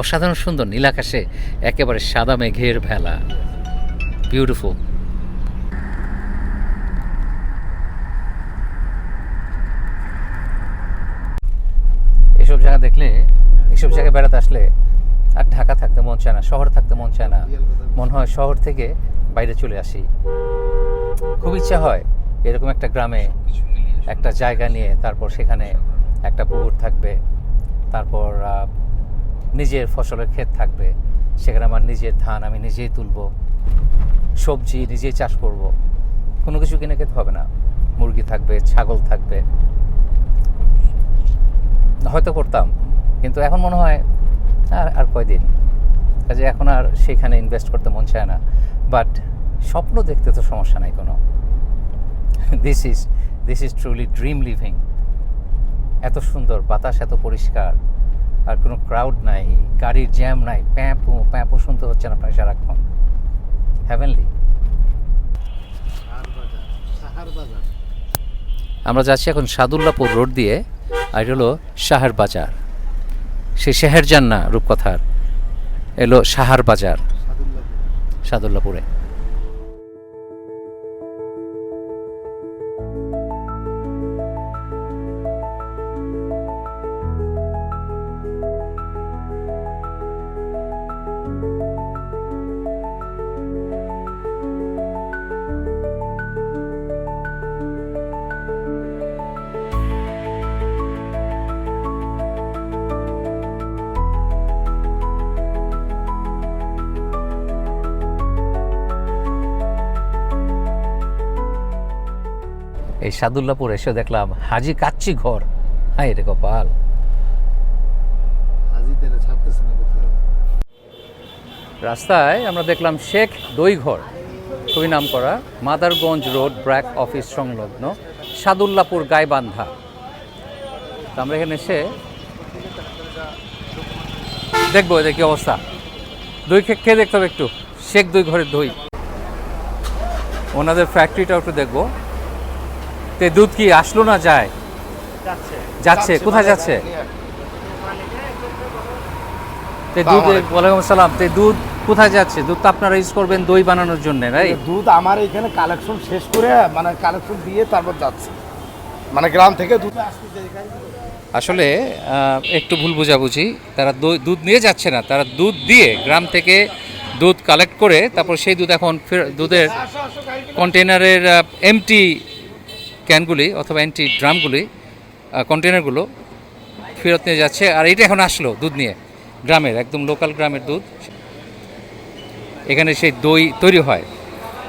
অসাধারণ সুন্দর নীল আকাশে একেবারে সাদা মেঘের ভেলা, বিউটিফুল। এসব জায়গা দেখলে, এসব জায়গায় বেড়াতে আসলে আর ঢাকা থাকতে মন চায় না, শহর থাকতে মন চায় না, মনে হয় শহর থেকে বাইরে চলে আসি। খুব ইচ্ছা হয় এরকম একটা গ্রামে একটা জায়গা নিয়ে, তারপর সেখানে একটা পুকুর থাকবে, তারপর নিজের ফসলের ক্ষেত থাকবে, সেখানে আমার নিজের ধান আমি নিজেই তুলব, সবজি নিজেই চাষ করব, কোনো কিছু কিনে খেতে হবে না, মুরগি থাকবে, ছাগল থাকবে, হয়তো করতাম, কিন্তু এখন মনে হয় আর কয়দিন, কাজে এখন আর সেখানে ইনভেস্ট করতে মন চায় না। বাট স্বপ্ন দেখতে তো সমস্যা নাই কোনো। This is truly dream living. এত সুন্দর বাতাস, এত পরিষ্কার, আর কোনো ক্রাউড নাই, গাড়ির জ্যাম নাই, প্যাঁপু প্যাঁপু শুনতে হচ্ছে না আপনাকে সারাক্ষণ। হ্যাভেনলি। আমরা যাচ্ছি এখন সাদুল্লাপুর রোড দিয়ে, আর এটা হলো শাহের বাজার। সেই শেহেরজান না রূপকথার, এলো শাহার বাজার সাদুল্লাপুরে। এই সাদুল্লাপুর এসে দেখলাম হাজি কাচ্চি ঘর। হাই রে কপাল। রাস্তায় আমরা দেখলাম শেখ দই ঘর, খুবই নাম করা, মাদারগঞ্জ রোড ব্র্যাক অফিস সংলগ্ন সাদুল্লাপুর গাইবান্ধা। তো আমরা এখানে এসে দেখবো এদের কি অবস্থা। দই খেয়ে দেখতে হবে একটু, শেখ দই ঘরের দই। ওনাদের ফ্যাক্টরিটাও একটু দেখবো। তে দুধ কি আসলো না যায়? যাচ্ছে। কোথায় যাচ্ছে? তে দুধ, ওয়ালাইকুম আসসালাম। তে দুধ কোথায় যাচ্ছে? দুধ তো আপনারা ইউজ করবেন দই বানানোর জন্য, রাইট? দুধ আমার এখানে কালেকশন শেষ করে, মানে কালেকশন দিয়ে তারপর যাচ্ছে, মানে গ্রাম থেকে দুধ আসছে। আসলে একটু ভুল বোঝাবুঝি, তারা দুধ নিয়ে যাচ্ছে না, তারা দুধ দিয়ে গ্রাম থেকে দুধ কালেক্ট করে তারপর সেই দুধ এখন দুধের কন্টেনারের এমটি ক্যানগুলি অথবা এমটি ড্রামগুলি, কন্টেনারগুলো ফেরত নিয়ে যাচ্ছে। আর এটা এখন আসলো দুধ নিয়ে, গ্রামের একদম লোকাল গ্রামের দুধ। এখানে সেই দই তৈরি হয়,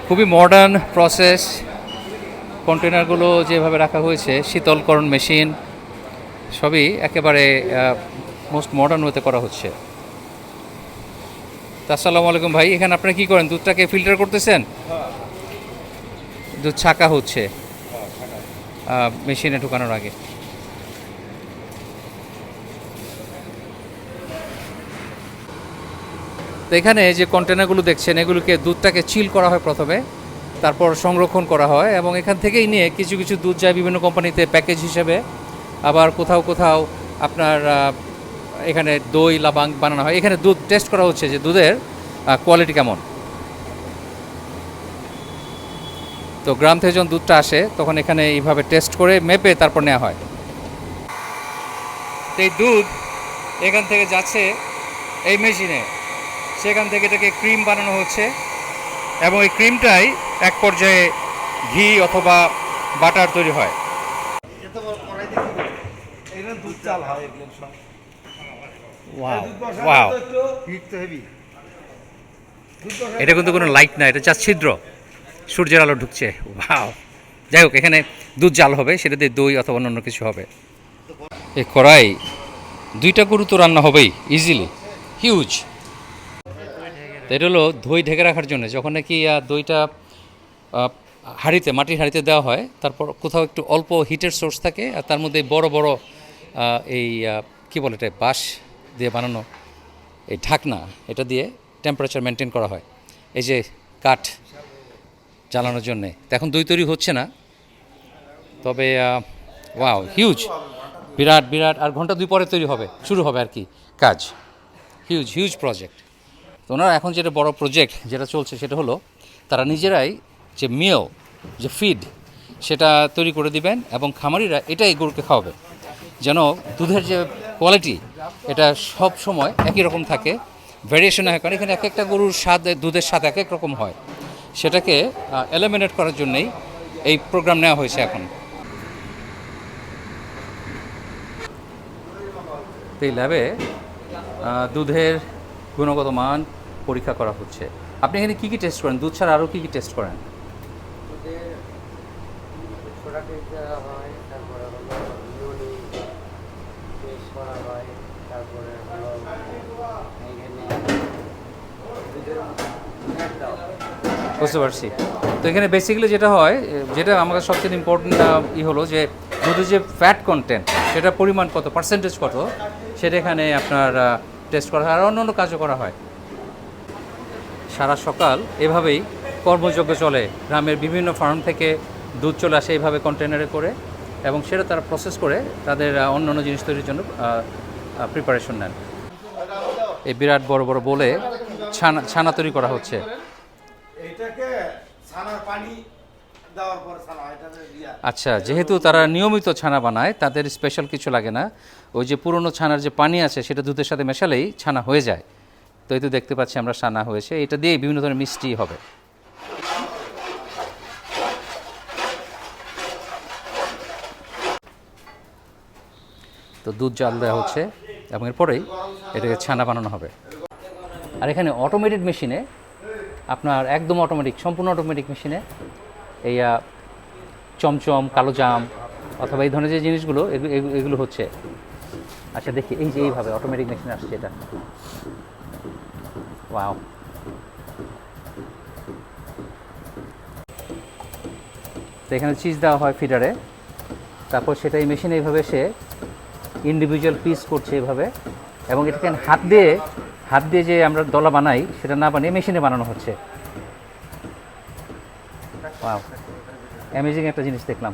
খুবই মডার্ন প্রসেস। কন্টেনারগুলো যেভাবে রাখা হয়েছে, শীতলকরণ মেশিন সবই একেবারে মোস্ট মডার্ন ওয়েতে করা হচ্ছে। তা আসসালামু আলাইকুম ভাই, এখানে আপনারা কী করেন? দুধটাকে ফিল্টার করতেছেন? দুধ ছাকা হচ্ছে মেশিনে ঢোকানোর আগে। তো এখানে যে কন্টেনারগুলো দেখছেন, এগুলোকে দুধটাকে চিল করা হয় প্রথমে, তারপর সংরক্ষণ করা হয় এবং এখান থেকেই নিয়ে কিছু কিছু দুধ যায় বিভিন্ন কোম্পানিতে প্যাকেজ হিসেবে, আবার কোথাও কোথাও আপনার এখানে দই লাবাং বানানো হয়। এখানে দুধ টেস্ট করা হচ্ছে যে দুধের কোয়ালিটি কেমন। তো গ্রাম থেকে যখন দুধটা আসে তখন এখানে এইভাবে টেস্ট করে মেপে তারপর নেওয়া হয়। তো এই দুধ এখান থেকে যাচ্ছে এই মেশিনে, সেখান থেকে এটাকে ক্রিম বানানো হচ্ছে এবং এই ক্রিমটাই এক পর্যায়ে ঘি অথবা বাটার তৈরি হয়। ওয়াও, এটা কিন্তু কোনো লাইট না, এটা জাস্ট ছিদ্র, সূর্যের আলো ঢুকছে। ওয়াও, যাই হোক, এখানে দুধ জাল হবে, সেটাতে দই অথবা অন্য কিছু হবে। এই কড়াই 2টা গরু তো রান্না হবেই ইজিলি, হিউজ। তো এটা হলো দই ঢেকে রাখার জন্য। যখন নাকি দইটা হাঁড়িতে, মাটির হাঁড়িতে দেওয়া হয়, তারপর কোথাও একটু অল্প হিটের সোর্স থাকে আর তার মধ্যে বড় বড় এই কী বলে এটা, বাঁশ দিয়ে বানানো এই ঢাকনা, এটা দিয়ে টেম্পারেচার মেনটেন করা হয় এই যে কাঠ জ্বালানোর জন্যে। তো এখন দই তৈরি হচ্ছে না, তবে ওয়াও, হিউজ, বিরাট বিরাট। আর ঘন্টা 2 পরে তৈরি হবে, শুরু হবে আর কি কাজ। Huge huge project. তো ওনারা এখন যেটা বড় প্রজেক্ট যেটা চলছে সেটা হলো তারা নিজেরাই যে মিল, যে ফিড, সেটা তৈরি করে দিবেন এবং খামারিরা এটাই গরুকে খাওয়াবে, যেন দুধের যে কোয়ালিটি এটা সব সময় একই রকম থাকে, ভ্যারিয়েশন হয়। কারণ এখানে এক একটা গরুর স্বাদ, দুধের স্বাদ এক এক রকম হয়, সেটাকে এলিমিনেট করার জন্যই এই প্রোগ্রাম নেওয়া হয়েছে এখন। এই ল্যাবে দুধের গুণগত মান পরীক্ষা করা হচ্ছে। আপনি এখানে কী কী টেস্ট করেন? দুধ ছাড়া আরও কী কী টেস্ট করেন? বুঝতে পারছি। তো এখানে বেসিক্যালি যেটা হয়, যেটা আমাদের সবচেয়ে ইম্পর্টেন্ট হলো যে দুধের যে ফ্যাট কন্টেন্ট, সেটা পরিমাণ কত, পার্সেন্টেজ কত, সেটা এখানে আপনার টেস্ট করা হয়। আর অন্য অন্য কাজও করা হয়। সারা সকাল এভাবেই কর্মযজ্ঞ চলে। গ্রামের বিভিন্ন ফার্ম থেকে দুধ চলে আসে এইভাবে কন্টেনারে করে, এবং সেটা তারা প্রসেস করে তাদের অন্য অন্য জিনিস তৈরির জন্য প্রিপারেশন নেন। এই বিরাট বড় বড় বলে ছানা তৈরি করা হচ্ছে। আচ্ছা, যেহেতু তারা নিয়মিত ছানা বানায়, তাদের স্পেশাল কিছু লাগে না। ওই যে পুরনো ছানার যে পানি আছে সেটা দুধের সাথে মেশালেই ছানা হয়ে যায়। তো এই তো দেখতে পাচ্ছি আমরা ছানা হয়েছে, এটা দিয়ে বিভিন্ন ধরনের মিষ্টি হবে। তো দুধ জাল দেওয়া হচ্ছে এবং এরপরেই এটাকে ছানা বানানো হবে। আর এখানে অটোমেটেড মেশিনে, আপনার একদম অটোমেটিক, সম্পূর্ণ অটোমেটিক মেশিনে এই চমচম, কালো জাম অথবা এই ধরনের যে জিনিসগুলো এগুলো হচ্ছে। আচ্ছা দেখি, এই যে এইভাবে অটোমেটিক মেশিন আসছে এটা। ওয়াও, তো এখানে চিজ দেওয়া হয় ফিডারে, তারপর সেটা এই মেশিনে এইভাবে সে ইন্ডিভিজুয়াল পিস করছে এভাবে, এবং এটাকে হাত দিয়ে যে আমরা দলা বানাই সেটা না বানিয়ে মেশিনে বানানো হচ্ছে। ওয়াও, অ্যামেজিং একটা জিনিস দেখলাম।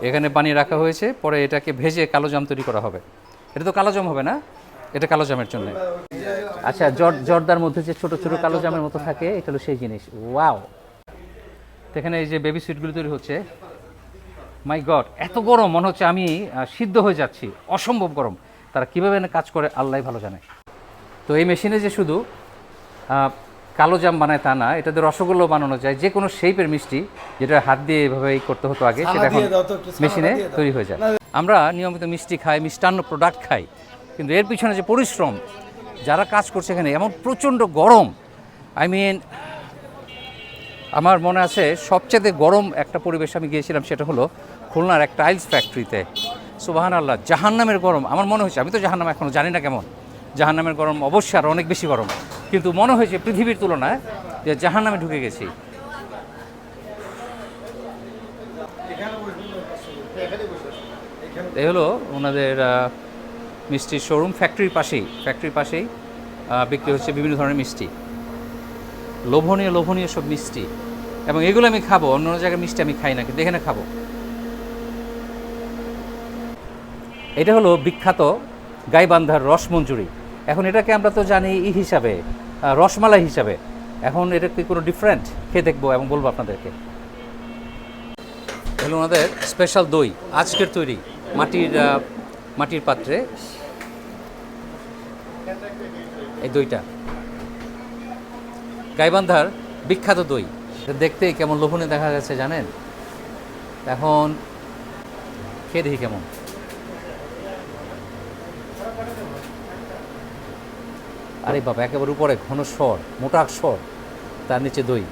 এখানে বানিয়ে রাখা হয়েছে, পরে এটাকে ভেজে কালো জাম তৈরি করা হবে। এটা তো কালো জাম হবে না, এটা কালো জামের জন্য। আচ্ছা, জর্দার মধ্যে যে ছোট ছোট কালো জামের মতো থাকে, এটা হলো সেই জিনিস। ওয়াও, এখানে এই যে বেবি সুইটগুলো তৈরি হচ্ছে। মাই গড, এত গরম, মনে হচ্ছে আমি সিদ্ধ হয়ে যাচ্ছি, অসম্ভব গরম। তারা কীভাবে কাজ করে আল্লাহ ভালো জানে। তো এই মেশিনে যে শুধু কালো জাম বানায় তা না, এটাতে রসগোল্লাও বানানো যায়, যে কোনো শেপের মিষ্টি, যেটা হাত দিয়ে এভাবেই করতে হতো আগে, সেটা এখন মেশিনে তৈরি হয়ে যায়। আমরা নিয়মিত মিষ্টি খাই, মিষ্টান্ন প্রোডাক্ট খাই, কিন্তু এর পিছনে যে পরিশ্রম, যারা কাজ করছে এখানে, এমন প্রচণ্ড গরম, আই মিন আমার মনে আছে সবচেয়ে গরম একটা পরিবেশ আমি গিয়েছিলাম, সেটা হলো খুলনার এক টাইলস ফ্যাক্টরিতে। সুবহানাল্লাহ, জাহান্নামের গরম আমার মনে হয়েছে। আমি তো জাহান্নাম এখনও জানি না কেমন, জাহান্নামের গরম অবশ্যই আরও অনেক বেশি গরম, কিন্তু মনে হয়েছে পৃথিবীর তুলনায় যে জাহান্নামে ঢুকে গেছি। এই হলো ওনাদের মিষ্টির শোরুম, ফ্যাক্টরির পাশেই বিক্রি হচ্ছে বিভিন্ন ধরনের মিষ্টি, লোভনীয় লোভনীয় সব মিষ্টি, এবং এগুলো আমি খাবো। অন্য জায়গায় মিষ্টি আমি খাই না, কিন্তু এখানে খাবো। এটা হলো বিখ্যাত গাইবান্ধার রসমঞ্জুরি। এখন এটাকে আমরা তো জানি হিসাবে, রসমালাই হিসাবে। এখন এটা কি কোনো ডিফারেন্ট, খেয়ে দেখবো এবং বলবো আপনাদেরকে। হলো ওনাদের স্পেশাল দই, আজকের তৈরি, মাটির পাত্রে এই দইটা, গাইবান্ধার বিখ্যাত দই। দেখতেই কেমন লোভনীয় দেখা যাচ্ছে জানেন। এখন খেয়ে দেখি কেমন। আরে বাবা, একেবারে উপরে ঘন স্বর, মোটা স্বর, তার নিচে দই।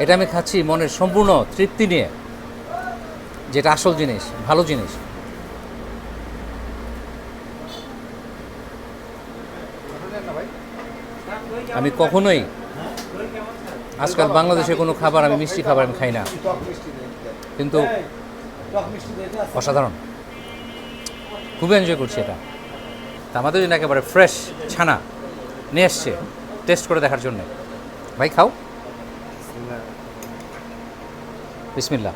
এটা আমি খাচ্ছি মনের সম্পূর্ণ তৃপ্তি নিয়ে, যেটা আসল জিনিস, ভালো জিনিস। আমি কখনোই আজকাল বাংলাদেশের কোনো খাবার, আমি মিষ্টি খাবার আমি খাই না, কিন্তু অসাধারণ, খুবই এনজয় করছি এটা। তা আমাদের জন্য একেবারে ফ্রেশ ছানা নিয়ে এসছে টেস্ট করে দেখার জন্যে। ভাই খাও, বিসমিল্লাহ।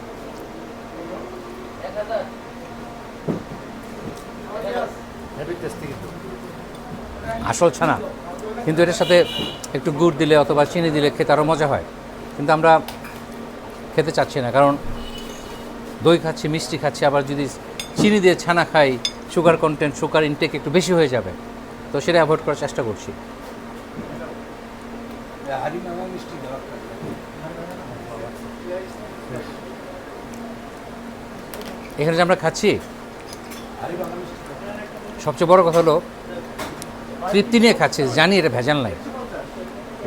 আসল ছানা, কিন্তু এটার সাথে একটু গুড় দিলে অথবা চিনি দিলে খেতে আরও মজা হয়, কিন্তু আমরা খেতে চাচ্ছি না, কারণ দই খাচ্ছি, মিষ্টি খাচ্ছি, আবার যদি চিনি দিয়ে ছানা খাই, সুগার কন্টেন্ট, সুগার ইনটেক একটু বেশি হয়ে যাবে, তো সেটা অ্যাভয়েড করার চেষ্টা করছি। এখানে যে আমরা খাচ্ছি, সবচেয়ে বড় কথা হলো তৃপ্তি নিয়ে খাচ্ছি, জানি এটা ভেজাল নাই।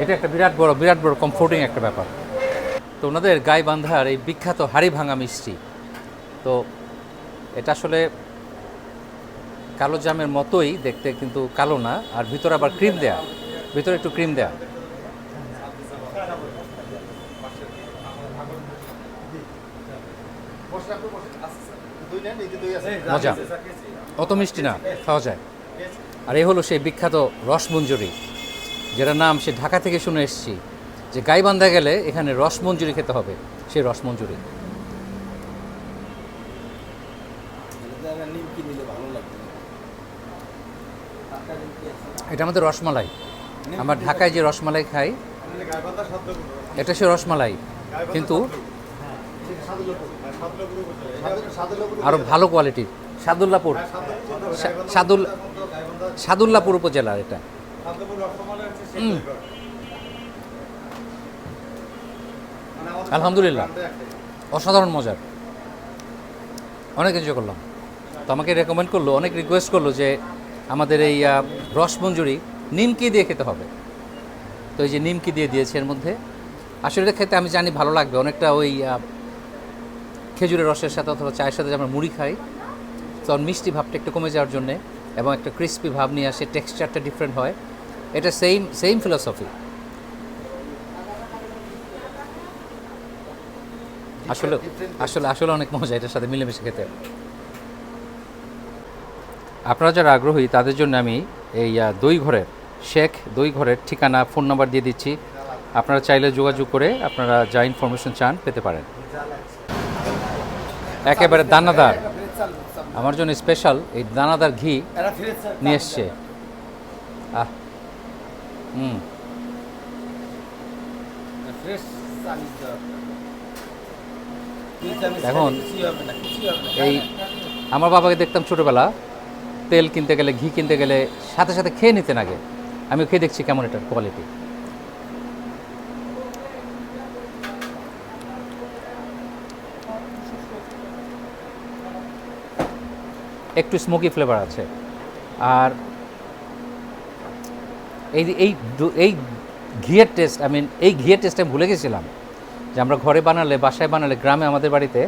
এটা একটা বিরাট বড় কমফোর্টিং একটা ব্যাপার। তো ওনাদের গাইবান্ধার এই বিখ্যাত হাড়ি ভাঙা মিষ্টি, তো এটা আসলে কালো জামের মতোই দেখতে, কিন্তু কালো না, আর ভিতরে আবার ক্রিম দেয়া, ভিতরে একটু ক্রিম দেয়া। মজা, অত মিষ্টি না, খাওয়া যায়। আর এই হলো সেই বিখ্যাত রসমঞ্জুরি, যেটা নাম সে ঢাকা থেকে শুনে এসেছি, যে গাইবান্ধা গেলে এখানে রসমঞ্জুরি খেতে হবে, সেই রসমঞ্জুরি। এটা আমাদের রসমালাই, আমরা ঢাকায় যে রসমালাই খাই, এটা সে রসমালাই, কিন্তু আরও ভালো কোয়ালিটির। সাদুল্লাপুর উপজেলার এটা। আলহামদুলিল্লাহ, অসাধারণ মজার, অনেক এনজয় করলাম। তো আমাকে রেকমেন্ড করলো, অনেক রিকোয়েস্ট করলো যে আমাদের এই রসমঞ্জুরি নিমকি দিয়ে খেতে হবে। তো এই যে নিমকি দিয়ে দিয়েছে এর মধ্যে। আসলে এটা খেতে আমি জানি ভালো লাগবে, অনেকটা ওই খেজুরের রসের সাথে অথবা চায়ের সাথে যে আমরা মুড়ি খাই, তখন মিষ্টি ভাবটা একটু কমে যাওয়ার জন্যে, এবং একটা ক্রিস্পি ভাব নিয়ে আসে, টেক্সচারটা ডিফারেন্ট হয়। এটা সেম ফিলসফি। আসলে অনেক মজা এটার সাথে মিলেমিশে খেতে। আপনারা যারা আগ্রহী তাদের জন্য আমি এই শেখ দই ঘরের ঠিকানা, ফোন নাম্বার দিয়ে দিচ্ছি। আপনারা চাইলে যোগাযোগ করে আপনারা যা ইনফরমেশন চান পেতে পারেন। একেবারে দানাদার, আমার জন্য স্পেশাল এই দানাদার ঘি নিয়ে এসছে। এখন এই আমার বাবাকে দেখতাম ছোটোবেলা, তেল কিনতে গেলে, ঘি কিনতে গেলে সাথে সাথে খেয়ে নিতেন আগে। আমি খেয়ে দেখছি কেমন এটার কোয়ালিটি। একটু স্মোকি ফ্লেভার আছে। আর এই ঘিয়ের টেস্ট, এই ঘিয়ের টেস্ট আমি ভুলে গেছিলাম যে আমরা ঘরে বানালে, বাসায় বানালে, গ্রামে আমাদের বাড়িতে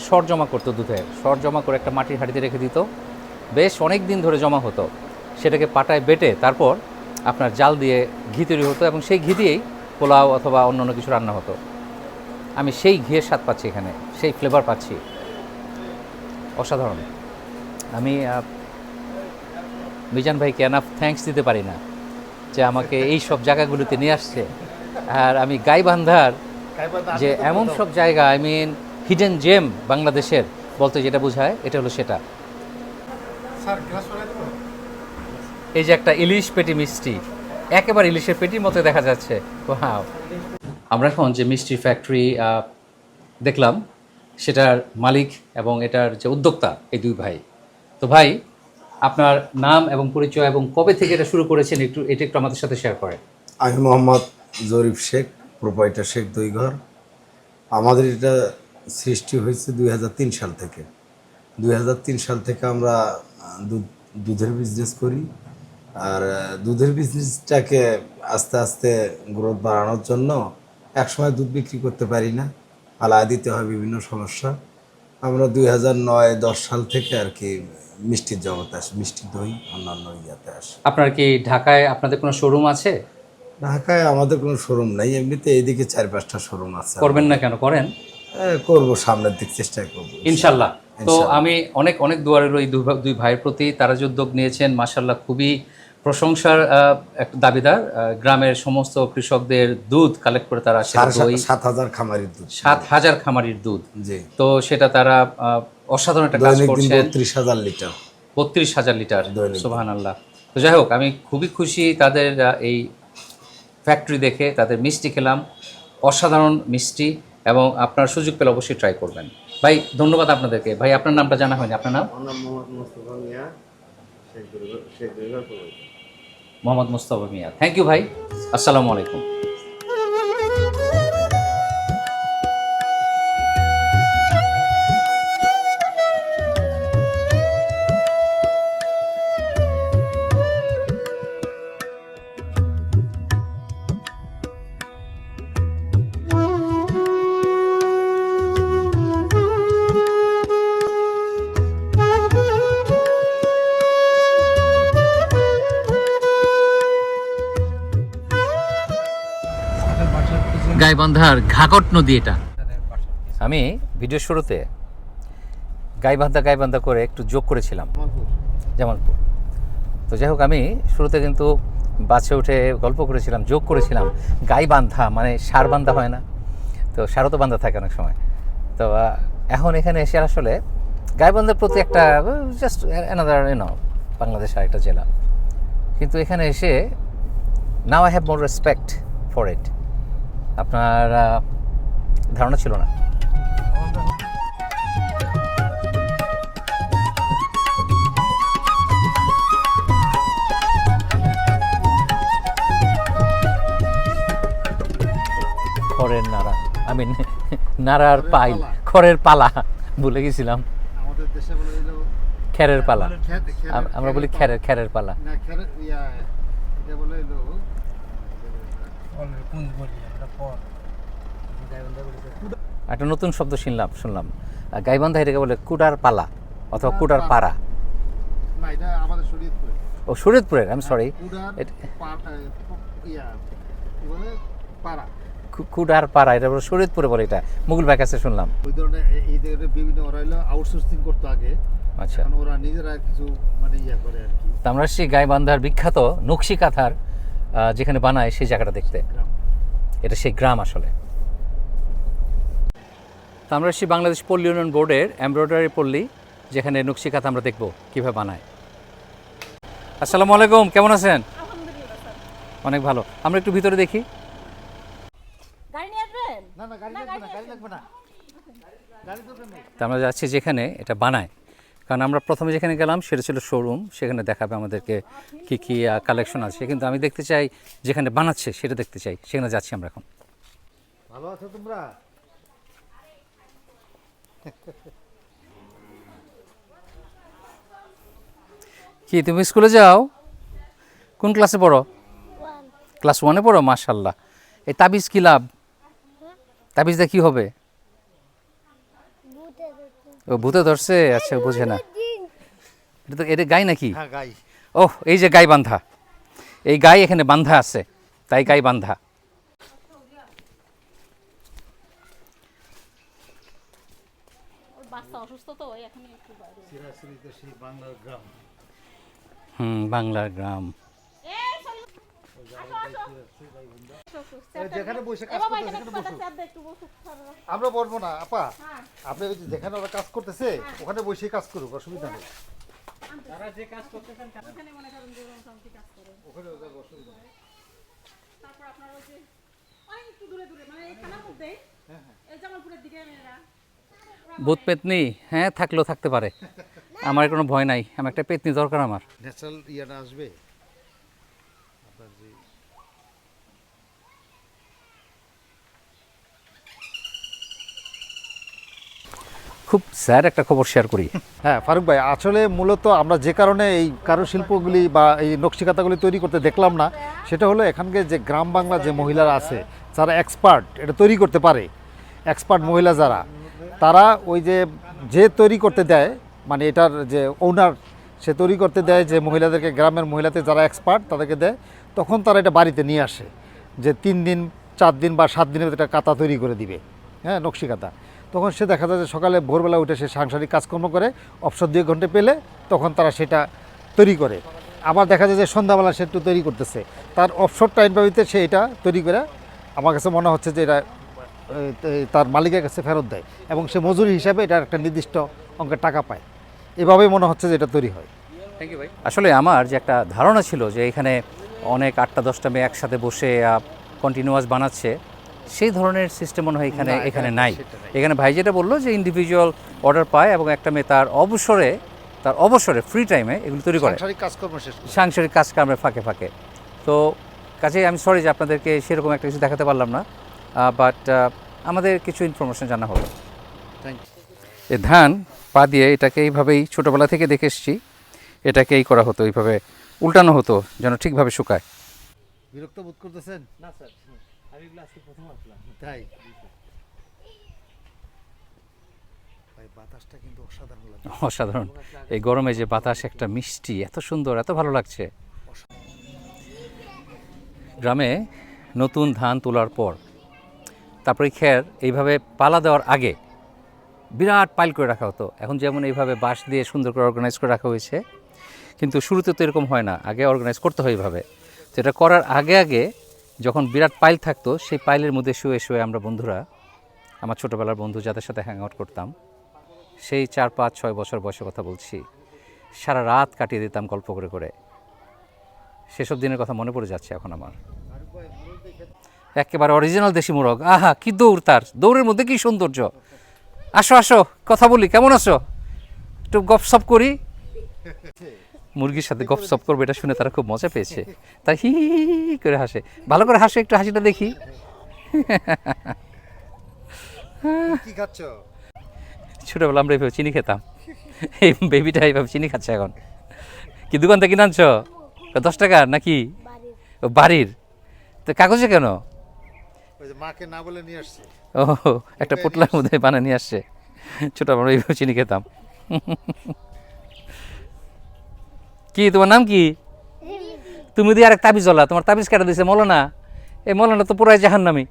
সর জমা করতো, দুধের সর জমা করে একটা মাটির হাঁড়িতে রেখে দিত, বেশ অনেক দিন ধরে জমা হতো। সেটাকে পাটায় বেটে তারপর আপনার জাল দিয়ে ঘি তৈরি হতো এবং সেই ঘি দিয়েই পোলাও অথবা অন্য অন্য কিছু রান্না হতো। আমি সেই ঘিয়ের স্বাদ পাচ্ছি এখানে, সেই ফ্লেভার পাচ্ছি, অসাধারণ। আমি মিজান ভাইকে এনাফ থ্যাঙ্কস দিতে পারি না যে আমাকে এই সব জায়গাগুলোতে নিয়ে আসছে। আর আমি গাইবান্ধার যে এমন সব জায়গা, হিডেন জেম বাংলাদেশের বলতে যেটা বোঝায়, এটা হলো সেটা। এই যে একটা ইলিশ পেটি মিষ্টি, একেবারে ইলিশের পেটির মতো দেখা যাচ্ছে। ওয়াও! আমরা এখন যে মিষ্টি ফ্যাক্টরি দেখলাম, সেটার মালিক এবং এটার যে উদ্যোক্তা এই দুই ভাই। তো ভাই, আপনার নাম এবং পরিচয় এবং কবে থেকে এটা শুরু করেছেন এটা একটু আমাদের সাথে শেয়ার করেন। আমি মোহাম্মদ জরিফ শেখ, প্রোপাইটার শেখ দইঘর। আমাদের এটা সৃষ্টি হয়েছে 2003 সাল থেকে। 2003 সাল থেকে আমরা দুধের বিজনেস করি। আর দুধের বিজনেসটাকে আস্তে আস্তে গ্রোথ বাড়ানোর জন্য একসময় দুধ বিক্রি করতে পারি না, পালায় দিতে হয় বিভিন্ন সমস্যা। আমরা 2009-10 সাল থেকে আর কি মিষ্টির জগতে আসি, মিষ্টি দই অন্যান্য ইয়াতে আসি। আপনার কি ঢাকায় আপনাদের কোনো শোরুম আছে? ঢাকায় আমাদের কোনো শোরুম নাই, এমনিতে এইদিকে 4-5টা শোরুম আছে। করবেন না কেন? করেন। করব, সামনের দিক চেষ্টা করব ইনশাল্লাহ। তো আমি অনেক অনেক দোয়া রইল এই দুই ভাইয়ের প্রতি। তারা যে উদ্যোগ নিয়েছেন, মাশাআল্লাহ, খুবই প্রশংসার একটা দাবিদার। গ্রামের সমস্ত কৃষকদের দুধ কালেক্ট করে তারা 7,000 খামারির দুধ, 7,000 খামারির দুধ। জি। তো সেটা তারা অসাধারণ একটা কাজ করছেন। 32,000 লিটার। 32,000 লিটার, সুবহানাল্লাহ। তো যাই হোক, আমি খুবই খুশি তাদের এই ফ্যাক্টরি দেখে। তাদের মিষ্টি খেলাম, অসাধারণ মিষ্টি, এবং আপনার সুযোগ পেলে অবশ্যই ট্রাই করবেন। ভাই, ধন্যবাদ আপনাদেরকে। ভাই, আপনার নামটা জানা হয়নি, আপনার নাম? মোহাম্মদ মুস্তাফা মিয়া। থ্যাংক ইউ ভাই, আসসালামু আলাইকুম। গাইবান্ধার ঘাঘট নদী এটা। আমি ভিডিও শুরুতে গাইবান্ধা করে একটু যোগ করেছিলাম, জামালপুর। তো যাই হোক, আমি শুরুতে কিন্তু বাসে উঠে গল্প করেছিলাম, যোগ করেছিলাম, গাইবান্ধা মানে সারবান্ধা হয় না, তো সারও তো বান্ধা থাকে অনেক সময়। তো এখন এখানে এসে আসলে গাইবান্ধার প্রতি একটা জাস্ট অ্যানাদার বাংলাদেশের আরেকটা জেলা, কিন্তু এখানে এসে now I have more respect for it. আপনার ধারণা ছিল না। খড়ের নাড়া, নাড়ার পাইল, খড়ের পালা ভুলে গেছিলাম। আমাদের দেশে বলে দিল খেরের পালা, আমরা বলি খেরের পালা। না, এটা বলে দিল একটা নতুন শব্দ শুনলাম, গাইবান্ধা এটাকে বলে কুটার পালা অথবা কুটার পাড়া। না, এটা আমাদের শরীয়তপুরে। ও, শরীয়তপুরের, আমি সরি। কুটার পাড়া, এটা বলে শরীয়তপুরে বলে, এটা মুঘল ভাই কাছে শুনলাম। ওই ধরনের এই ধরনের বিভিন্ন ওরা হলো আউটসোর্সিং করতো আগে। আচ্ছা, এখন ওরা নিজেরা কিছু মানে ইয়া করে আর কি। তো আমরা সেই গাইবান্ধার বিখ্যাত নকশি কাঁথার যেখানে বানায় সেই জায়গাটা দেখতে। এটা সেই গ্রাম আসলে। তো আমরা সেই বাংলাদেশ পল্লী উন্নয়ন বোর্ডের এমব্রয়ডারি পল্লী, যেখানে নকশি কাঁথা আমরা দেখবো কীভাবে বানায়। আসসালামু আলাইকুম, কেমন আছেন? অনেক ভালো। আমরা একটু ভিতরে দেখি। তো আমরা যাচ্ছি যেখানে এটা বানায়, কারণ আমরা প্রথমে যেখানে গেলাম সেটা ছিল শোরুম, সেখানে দেখাবে আমাদেরকে কী কী কালেকশন আছে, কিন্তু আমি দেখতে চাই যেখানে বানাচ্ছে সেটা দেখতে চাই, সেখানে যাচ্ছি আমরা এখন। ভালো আছো তোমরা? কি তুমি স্কুলে যাও? কোন ক্লাসে পড়ো? ক্লাস 1-এ পড়ো? মাশাল্লাহ। এই তাবিজ কি লাভ? তাবিজটা কি হবে? ও ভূতে ধরছে, আচ্ছা বুঝে না। এটা তো এটা গাই নাকি? হ্যাঁ গাই। ওহ, এই যে গাই বান্ধা, এই গাই এখানে বান্ধা আছে, তাই গাই বান্ধা। বাচ্চা অসুস্থ তো এখন একটু বাইরে। চিরাচরিত সেই বাংলার গ্রাম। বাংলার গ্রাম। যেখানে বসে কাজ করতেছে সেখানে বসুক। আমরা বলবো না আপা, আপনি ওই যে যেখানে ওরা কাজ করতেছে ওখানে বসে কাজ করুক, অসুবিধা নেই। তারা যে কাজ করতেছেন ওখানে মনে করেন যে মোটামুটি কাজ করে। ওখানে অসুবিধা নেই। তারপর আপনার ওই যে অনেক একটু দূরে দূরে মানে এই থানার মধ্যে এই জামালপুরের দিকে মেয়েরা ভূত পেতনি, হ্যাঁ থাকলেও থাকতে পারে, আমার কোনো ভয় নাই। আমার একটা পেতনি দরকার আমার। ন্যাচারাল ইয়াটা আসবে। খুব স্যার একটা খবর শেয়ার করি। হ্যাঁ ফারুক ভাই, আসলে মূলত আমরা যে কারণে এই কারুশিল্পগুলি বা এই নকশিকাতাগুলি তৈরি করতে দেখলাম না, সেটা হলো এখানকার যে গ্রাম বাংলা যে মহিলারা আছে যারা এক্সপার্ট এটা তৈরি করতে পারে, এক্সপার্ট মহিলা যারা, তারা ওই যে তৈরি করতে দেয়, মানে এটার যে ওনার সে তৈরি করতে দেয় যে মহিলাদেরকে, গ্রামের মহিলাদের যারা এক্সপার্ট তাদেরকে দেয়, তখন তারা এটা বাড়িতে নিয়ে আসে, যে 3 দিন 4 দিন বা 7 দিনের এটা কাতা তৈরি করে দিবে, হ্যাঁ নকশিকাতা। তখন সে দেখা যায় যে সকালে ভোরবেলা উঠে সে সাংসারিক কাজকর্ম করে, অবসর 2 ঘন্টা পেলে তখন তারা সেটা তৈরি করে। আবার দেখা যায় যে সন্ধ্যাবেলা সে একটু তৈরি করতেছে, তার অবসর টাইম পাবিতে সে এটা তৈরি করে আমার কাছে মনে হচ্ছে যে এটা তার মালিকের কাছে ফেরত দেয় এবং সে মজুরি হিসাবে এটার একটা নির্দিষ্ট অঙ্কের টাকা পায়। এভাবেই মনে হচ্ছে যে এটা তৈরি হয়। থ্যাংক ইউ ভাই। আসলে আমার যে একটা ধারণা ছিল যে এখানে অনেক 8টা-10টা মেয়ে একসাথে বসে কন্টিনিউয়াস বানাচ্ছে, সেই ধরনের সিস্টেম মনে হয় এখানে নাই। এখানে ভাই যেটা বললো যে ইন্ডিভিজুয়াল অর্ডার পায় এবং একটা মেয়ে তার অবসরে ফ্রি টাইমে এগুলো তৈরি করে, সাংসারিক কাজকর্ম শেষ করে। সাংসারিক কাজকর্মের ফাঁকে। তো কাজেই আমি সরি যে আপনাদেরকে সেরকম একটা কিছু দেখাতে পারলাম না, বাট আমাদের কিছু ইনফরমেশন জানা হলো। Thank you. এই ধান পা দিয়ে এটাকে এইভাবেই ছোটোবেলা থেকে দেখে এসেছি, এটাকে এই করা হতো, এইভাবে উল্টানো হতো যেন ঠিকভাবে শুকায়। বিরক্ত বোধ করতেছেন? না স্যার, আমি এগুলো আজকে প্রথম আসলাম। তাই ভাই, বাতাসটা কিন্তু অসাধারণ লাগে। অসাধারণ, এই গরমে যে বাতাস একটা মিষ্টি, এত সুন্দর, এত ভালো লাগছে। গ্রামে নতুন ধান তোলার পর তারপরে খের এইভাবে পালা দেওয়ার আগে বিরাট পাইল করে রাখা হতো। এখন যেমন এইভাবে বাঁশ দিয়ে সুন্দর করে অর্গানাইজ করে রাখা হয়েছে, কিন্তু শুরুতে তো এরকম হয় না, আগে অর্গানাইজ করতে হয় এইভাবে। তো এটা করার আগে যখন বিরাট পাইল থাকতো, সেই পাইলের মধ্যে শুয়ে আমরা বন্ধুরা, আমার ছোটোবেলার বন্ধু যাদের সাথে হ্যাং আউট করতাম, সেই 4-5-6 বছর বয়সের কথা বলছি, সারা রাত কাটিয়ে দিতাম গল্প করে। সেসব দিনের কথা মনে পড়ে যাচ্ছে এখন আমার। একেবারে অরিজিনাল দেশি মোরগ, আহা কি দৌড়, তার দৌড়ের মধ্যে কি সৌন্দর্য। আসো কথা বলি, কেমন আছো, একটু গপসপ করি। মুরগির সাথে গপসপ করবে এটা শুনে তারা খুব মজা পেয়েছে, তাই হি করে হাসে। ভালো করে হাসো, একটু হাসিটা দেখি। কি খাচ্ছ? ছোটোবেলা আমরা এইভাবে চিনি খেতাম, এই বেবিটা এইভাবে চিনি খাচ্ছে এখন। কি দোকান থেকে কিনে আনছো? 10 টাকার নাকি? ও বাড়ির। তো কাগজে কেন? ওই যে মাকে না বলে নিয়ে আসছে। ও একটা পোটলার মধ্যে বানিয়ে নিয়ে আসছে। ছোটো আমরা এইভাবে চিনি খেতাম। কি তোমার নাম কি? তুমি দিয়ে আরেক তাবিজ হলা, তোমার তাবিজ কেটে দিয়েছে মৌলানা। এই মৌলানা তো পুরাই জাহান্নামী।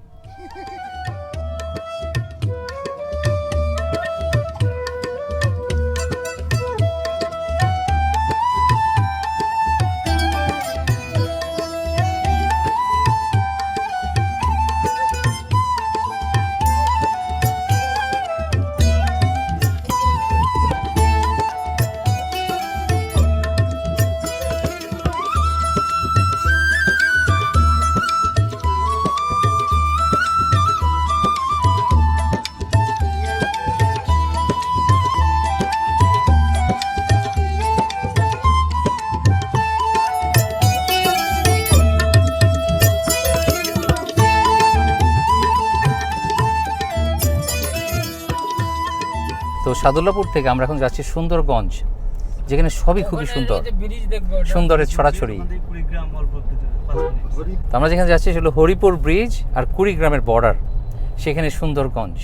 তো সাদুল্লাপুর থেকে আমরা এখন যাচ্ছি সুন্দরগঞ্জ, যেখানে সবই খুবই সুন্দর, ব্রিজ দেখবো সুন্দরের ছড়াছড়ি। কুড়িগ্রাম অল্প ভিতরে 5 মিনিট। তো আমরা যেখানে যাচ্ছি সেগুলো হরিপুর ব্রিজ আর কুড়িগ্রামের বর্ডার, সেখানে সুন্দরগঞ্জ।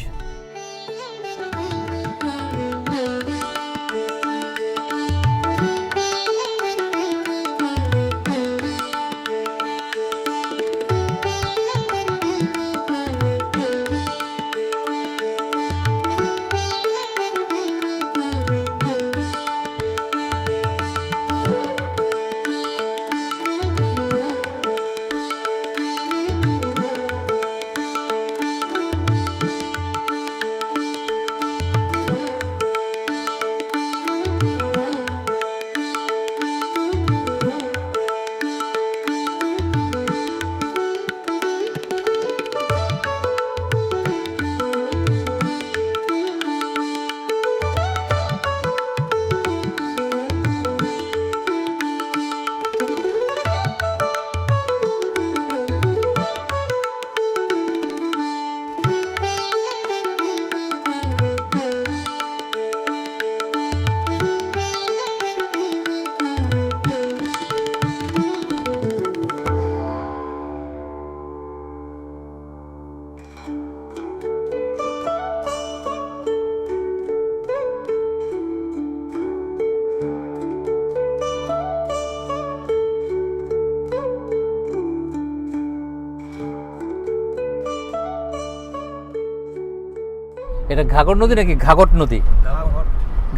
এটা ঘাগর নদী নাকি ঘাগট নদী?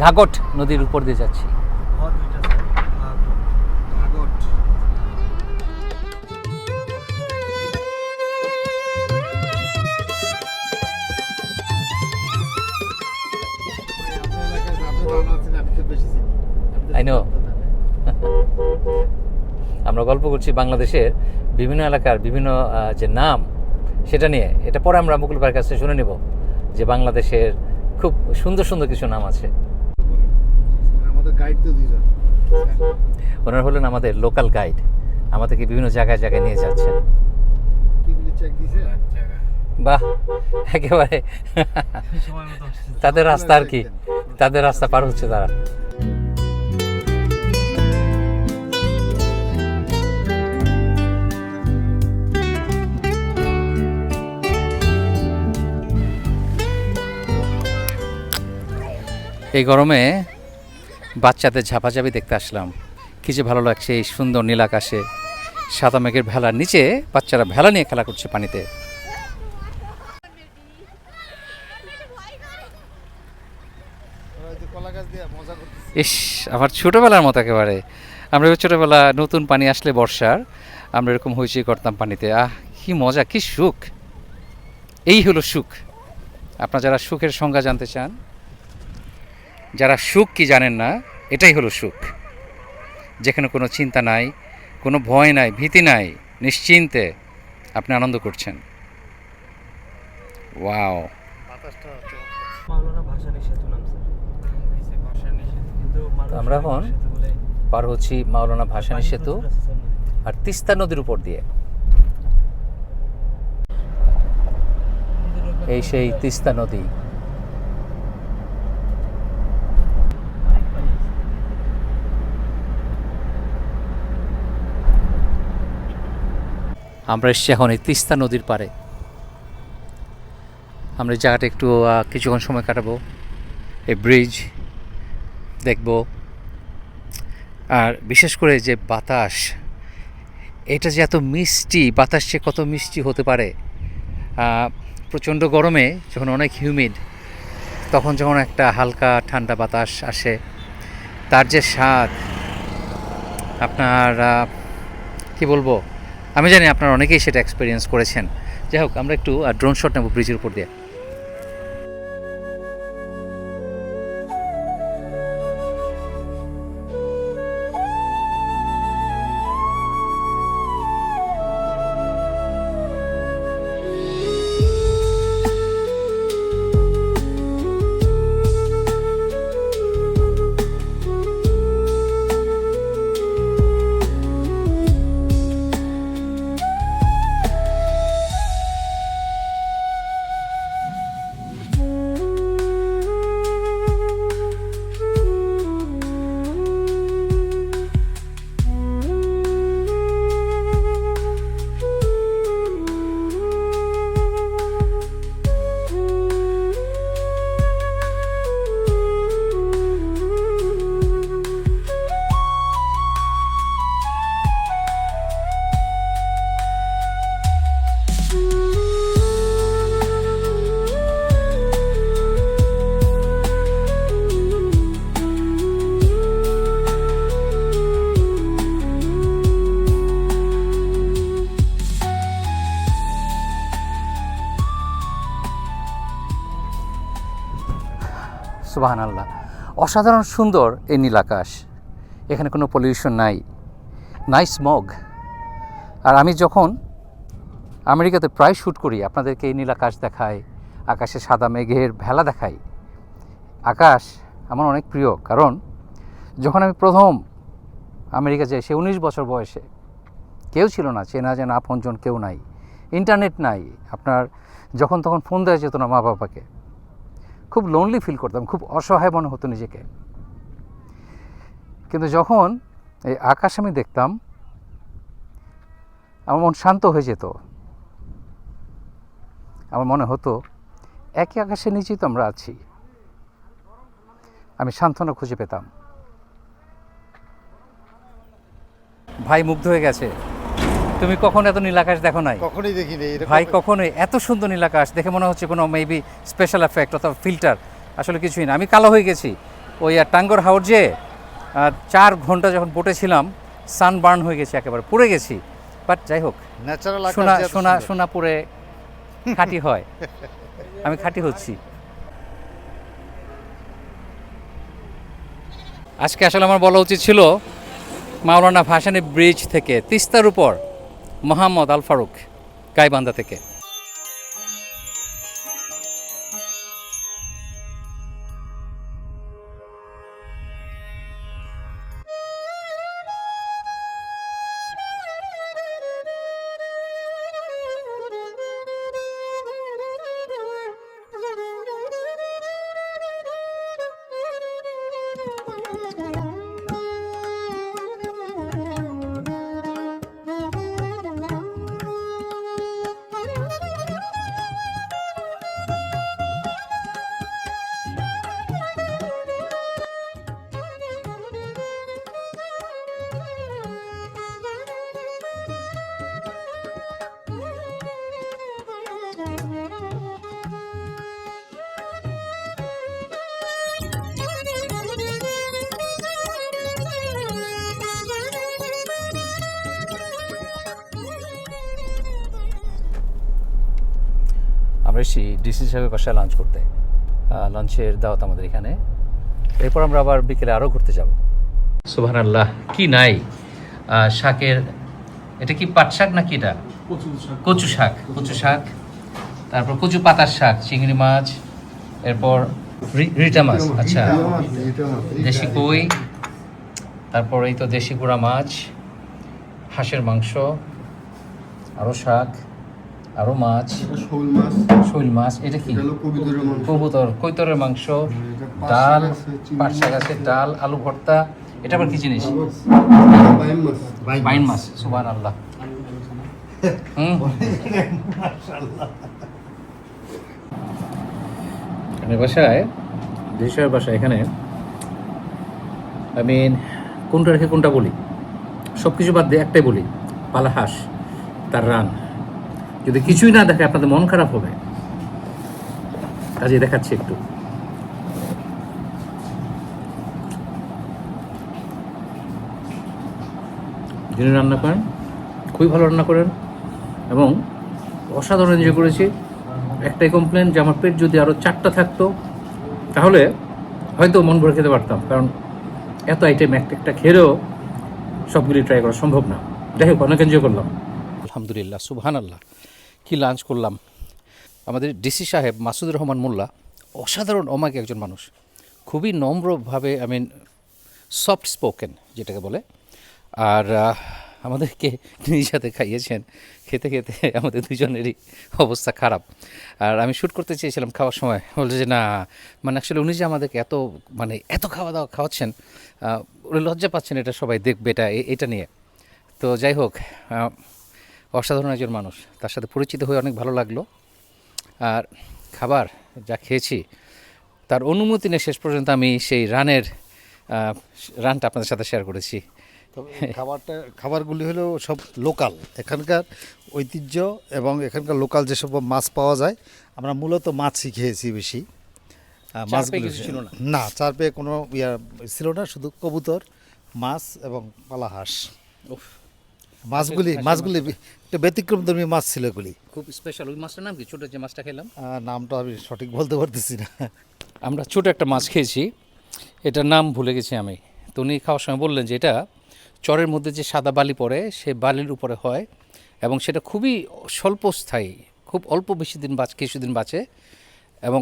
ঘাগট নদীর উপর দিয়ে যাচ্ছি। I know. আমরা গল্প করছি বাংলাদেশের বিভিন্ন এলাকার বিভিন্ন যে নাম সেটা নিয়ে। এটা পরে আমরা মুকুল ভাইয়ের কাছে শুনে নেব যে বাংলাদেশের খুব সুন্দর সুন্দর কিছু নাম আছে। আমাদের গাইড তো দুইজন, ওনারা হলেন আমাদের লোকাল গাইড, আমাদেরকে বিভিন্ন জায়গায় জায়গায় নিয়ে যাচ্ছেন। কিগুলি চেক দিছে বাহ, একেবারে সময় মতো আসছে। তাদের রাস্তা আর কি, তাদের রাস্তা পার হচ্ছে তারা। এই গরমে বাচ্চাদের ঝাপাঝাপি দেখতে আসলাম, কি যে ভালো লাগছে। এই সুন্দর নীল আকাশে সাদা মেঘের ভেলার নিচে বাচ্চারা ভেলা নিয়ে খেলা করছে পানিতে। কলা গাছ দিয়ে মজা করতেছে। ইস, আমার ছোটোবেলার মতো একেবারে। আমরা ছোটোবেলা নতুন পানি আসলে বর্ষার আমরা এরকম হইচই করতাম পানিতে। আহ, কি মজা, কি সুখ! এই হলো সুখ। আপনারা যারা সুখের সংজ্ঞা জানতে চান, যারা সুখ কি জানেন না, এটাই হলো সুখ, যেখানে কোনো চিন্তা নাই, কোনো ভয় নাই, ভীতি নাই, নিশ্চিন্তে আপনি আনন্দ করছেন। ওয়াও! মাওলানা ভাসানী সেতু নাম স্যার। কিন্তু মানুষ আমরা এখন সেতু বলে পার হচ্ছি মাওলানা ভাসানী সেতু প্রচুর আছে স্যার। আর তিস্তা নদীর উপর দিয়ে। এই সেই তিস্তা নদী। আমরা এসছি এখন এই তিস্তা নদীর পাড়ে। আমরা এই জায়গাটা একটু কিছুক্ষণ সময় কাটাবো, এই ব্রিজ দেখব। আর বিশেষ করে যে বাতাস, এটা যে এত মিষ্টি, বাতাস যে কত মিষ্টি হতে পারে। প্রচণ্ড গরমে যখন অনেক হিউমিড, তখন যখন একটা হালকা ঠান্ডা বাতাস আসে, তার যে স্বাদ আপনার কি বলবো, আমি জানি আপনারা অনেকেই সেটা এক্সপিরিয়েন্স করেছেন। যাই হোক, আমরা একটু ড্রোন শট নেব ব্রিজের উপর দিয়ে। সুবহানাল্লাহ, অসাধারণ সুন্দর এই নীল আকাশ। এখানে কোনো পলিউশন নাই, নাই স্মগ। আর আমি যখন আমেরিকাতে প্রায় শ্যুট করি, আপনাদেরকে এই নীল আকাশ দেখাই, আকাশে সাদা মেঘের ভেলা দেখাই। আকাশ আমার অনেক প্রিয়, কারণ যখন আমি প্রথম আমেরিকা যাই, সে 19 বছর বয়সে, কেউ ছিল না, চেনা জানা আপনজন কেউ নাই, ইন্টারনেট নাই, আপনার যখন তখন ফোন দেওয়া যেত না মা বাবাকে। খুব লোনলি ফিল করতাম, খুব অসহায় মনে হতো নিজেকে। কিন্তু যখন এই আকাশ আমি দেখতাম, আমার মন শান্ত হয়ে যেত। আমার মনে হতো একই আকাশের নিচেই তো আমরা আছি। আমি সান্ত্বনা খুঁজে পেতাম। ভাই মুগ্ধ হয়ে গেছে। তুমি কখনো এত নীল আকাশ দেখো নাই? কখনোই দেখিনি ভাই কখনোই এত সুন্দর নীল আকাশ দেখে মনে হচ্ছে কোনো মেবি স্পেশাল এফেক্ট অথবা ফিল্টার, আসলে কিছুই না। আমি কালো হয়ে গেছি ওই টাঙ্গর হাওড়ে 4 ঘন্টা যখন বোটে ছিলাম, সানবার্ন হয়ে গেছি, একেবারে পুড়ে গেছি। বাট যাই হোক, ন্যাচারাল সোনা সোনা সোনা পুড়ে খাঁটি হয়, আমি খাঁটি হচ্ছি। আজকে আসলে আমার বলা উচিত ছিল মাওলানা ভাসানী ব্রিজ থেকে, তিস্তার উপর মোহাম্মদ আল ফারুক গাইবান্ধা থেকে। আমরা এসেছি ডিসি সাহেবের বাসায় লাঞ্চ করতে। লাঞ্চের দাওয়াত আমাদের এখানে। এরপর আমরা আবার বিকেলে আরও ঘুরতে যাব। সুবহানাল্লাহ, কি নাই শাকের, এটা কি পাট শাক নাকি এটা? কচু শাক। কচু শাক, তারপর কচু পাতার শাক, চিংড়ি মাছ, এরপর রিটা মাছ, আচ্ছা দেশি কই, তারপর এই তো দেশি গুঁড়া মাছ, হাঁসের মাংস, আরও শাক, আরও মাছ, শোল মাছ, এটা কি? কবুতর, কৈতরের মাংস, ডাল, পাট শাক আছে, ডাল, আলু ভর্তা। এটা আবার কি জিনিস? বাইন মাছ। সুবহানাল্লাহ। বাসায়, দেশের বাসায় এখানে আমি কোনটা রেখে কোনটা বলি, সব কিছু বাদ দিয়ে একটাই বলি, পালা হাঁস, তার রান। যদি কিছুই না দেখে আপনাদের মন খারাপ হবে, কাজে দেখাচ্ছি একটু। যিনি রান্না করেন খুবই ভালো রান্না করেন এবং অসাধারণ এনজয় করেছি। একটাই কমপ্লেন যে আমার পেট যদি আরও 4টা থাকতো তাহলে হয়তো মন ভরে খেতে পারতাম, কারণ এত আইটেম একটা খেলেও সবগুলি ট্রাই করা সম্ভব না। যাই হোক, অনেক এনজয় করলাম আলহামদুলিল্লাহ। সুবহানাল্লাহ, কি লাঞ্চ করলাম। আমাদের ডিসি সাহেব মাসুদুর রহমান মোল্লা অসাধারণ অমায়িক একজন মানুষ, খুবই নম্রভাবে, সফট স্পোকেন যেটাকে বলে। আর আমাদেরকে নিজ হাতে খাইয়েছেন। খেতে খেতে আমাদের দুজনেরই অবস্থা খারাপ। আর আমি শ্যুট করতে চেয়েছিলাম খাওয়ার সময়, বলছে যে না, আসলে উনি যে আমাদেরকে এত খাওয়া দাওয়া খাওয়াচ্ছেন, উনি লজ্জা পাচ্ছেন এটা সবাই দেখবে এটা নিয়ে। তো যাই হোক, অসাধারণ একজন মানুষ, তার সাথে পরিচিত হয়ে অনেক ভালো লাগলো। আর খাবার যা খেয়েছি তার অনুমতি নিয়ে শেষ পর্যন্ত আমি সেই রানটা আপনাদের সাথে শেয়ার করেছি। তবে খাবারগুলি হলো সব লোকাল, এখানকার ঐতিহ্য এবং এখানকার লোকাল যেসব মাছ পাওয়া যায়। আমরা মূলত মাছই খেয়েছি বেশি। মাছগুলো ছিল না, না, চার পেয়ে কোনো ছিল না, শুধু কবুতর, মাছ এবং পালা হাঁস। মাছগুলি একটা ব্যতিক্রমধর্মী মাছ ছিল এগুলি। খুব স্পেশাল। ওই মাছটার নাম কি, ছোটো যে মাছটা খেলাম? নামটা আমি সঠিক বলতে পারতেছি না। আমরা ছোট একটা মাছ খেয়েছি, এটার নাম ভুলে গেছি আমি। তো উনি খাওয়ার সময় বললেন যে এটা চরের মধ্যে যে সাদা বালি পড়ে সে বালির উপরে হয় এবং সেটা খুবই স্বল্পস্থায়ী, খুব অল্প বেশি দিন কিছুদিন বাঁচে এবং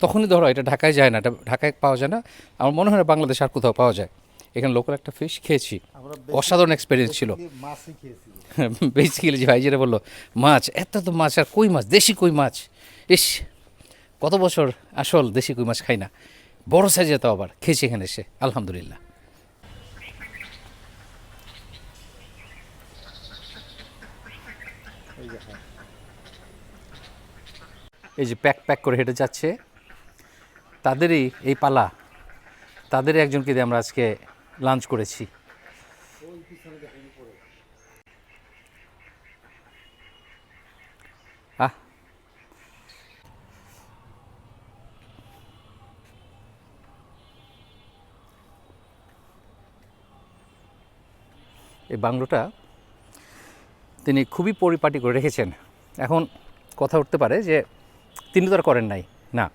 তখনই ধরো এটা ঢাকায় যায় না, এটা ঢাকায় পাওয়া যায় না, আমার মনে হয় না বাংলাদেশে আর কোথাও পাওয়া যায়। এখানে লোকাল একটা ফিশ খেয়েছি, অসাধারণ এক্সপিরিয়েন্স ছিল। মাছই খেয়েছি। বেসিক্যালি যে ভাই যেটা বললো মাছ, এত তো মাছ, আর কই মাছ, দেশি কই মাছ, ইস কত বছর আসল দেশি কই মাছ খাই না, বড় সাইজে তো আবার খেয়েছি এখানে এসে, আলহামদুলিল্লাহ। এই যে প্যাক প্যাক করে হেঁটে যাচ্ছে, তাদেরই এই পালা, তাদেরই একজনকে দিয়ে আমরা আজকে লাঞ্চ করেছি। আহ এই বাংলোটা তিনি খুবই পরিপাটি করে রেখেছেন। এখন কথা উঠতে পারে যে তিনি তো আর করেন নাই, না,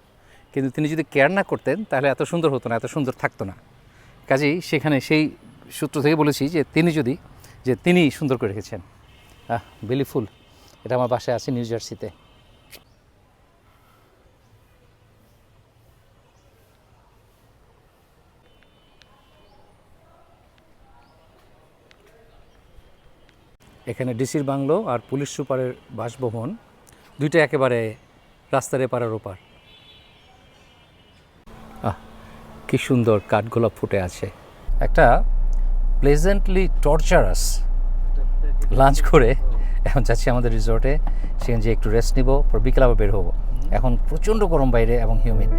কিন্তু তিনি যদি কেয়ার না করতেন তাহলে এত সুন্দর হতো না, এত সুন্দর থাকতো না। কাজেই সেখানে সেই সূত্র থেকে বলেছি যে তিনি সুন্দর করে রেখেছেন। বিলিফুল। এটা আমার বাসায় আছে নিউ জার্সিতে। এখানে ডিসির বাংলো আর পুলিশ সুপারের বাসভবন, দুইটা একেবারে রাস্তার এপার ওপার। কি সুন্দর কাঠগোলাপ ফুটে আছে। একটা প্লেজেন্টলি টর্চারাস লাঞ্চ করে এখন যাচ্ছি আমাদের রিসর্টে, সেখানে যে একটু রেস্ট নিব, পর বিকেল আবার বের হবো। এখন প্রচণ্ড গরম বাইরে এবং হিউমিড।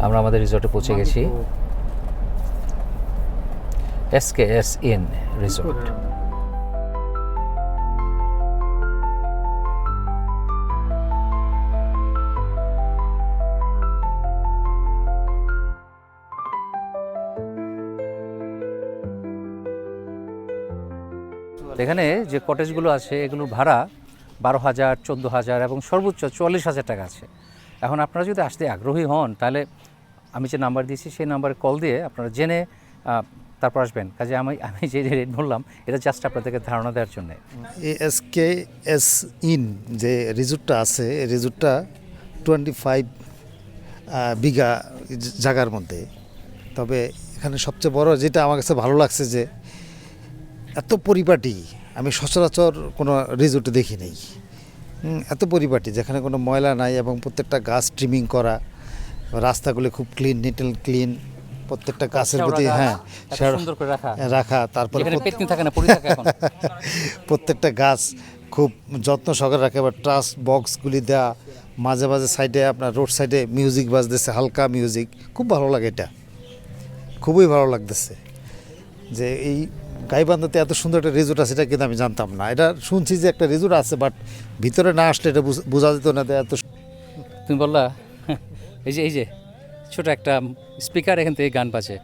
আমরা আমাদের রিসর্টে পৌঁছে গেছি, SKS ইন রিসর্ট। এখানে যে কটেজগুলো আছে এগুলোর ভাড়া 12,000, 14,000 এবং সর্বোচ্চ 44,000 টাকা আছে। এখন আপনারা যদি আসতে আগ্রহী হন তাহলে আমি যে নাম্বার দিয়েছি সেই নাম্বারে কল দিয়ে আপনারা জেনে তারপর আসবেন। কাজে আমি যে রেট বললাম এটা জাস্ট আপনাদেরকে ধারণা দেওয়ার জন্যে। SKS ইন যে রিসোর্টটা আছে, রিসোর্টটা 25 বিঘা জায়গার মধ্যে। তবে এখানে সবচেয়ে বড় যেটা আমার কাছে ভালো লাগছে যে এত পরিপাটি আমি সচরাচর কোনো রিসোর্টে দেখি নাই। এত পরিপাটি, যেখানে কোনো ময়লা নাই এবং প্রত্যেকটা গাছ ট্রিমিং করা, রাস্তাগুলি খুব ক্লিন, নিট অ্যান্ড ক্লিন, প্রত্যেকটা গাছের প্রতি সুন্দর করে রাখা। তারপরে প্রত্যেকটা গাছ খুব যত্ন সহকারে রাখে। আবার ট্রাস বক্সগুলি দেওয়া, মাঝে মাঝে সাইডে আপনার রোড সাইডে মিউজিক বাজতেছে, হালকা মিউজিক, খুব ভালো লাগে। এটা খুবই ভালো লাগতেছে যে এই গাইবান্ধাতে এত সুন্দর একটা রিসোর্ট আছে, এটা কিন্তু আমি জানতাম না। এটা শুনছি যে একটা রিসোর্ট আছে, বাট ভিতরে না আসলে এটা বোঝা যেত না। এত তুমি বললা এই যে ছোট একটা স্পিকার, এখান থেকে গান বাজে,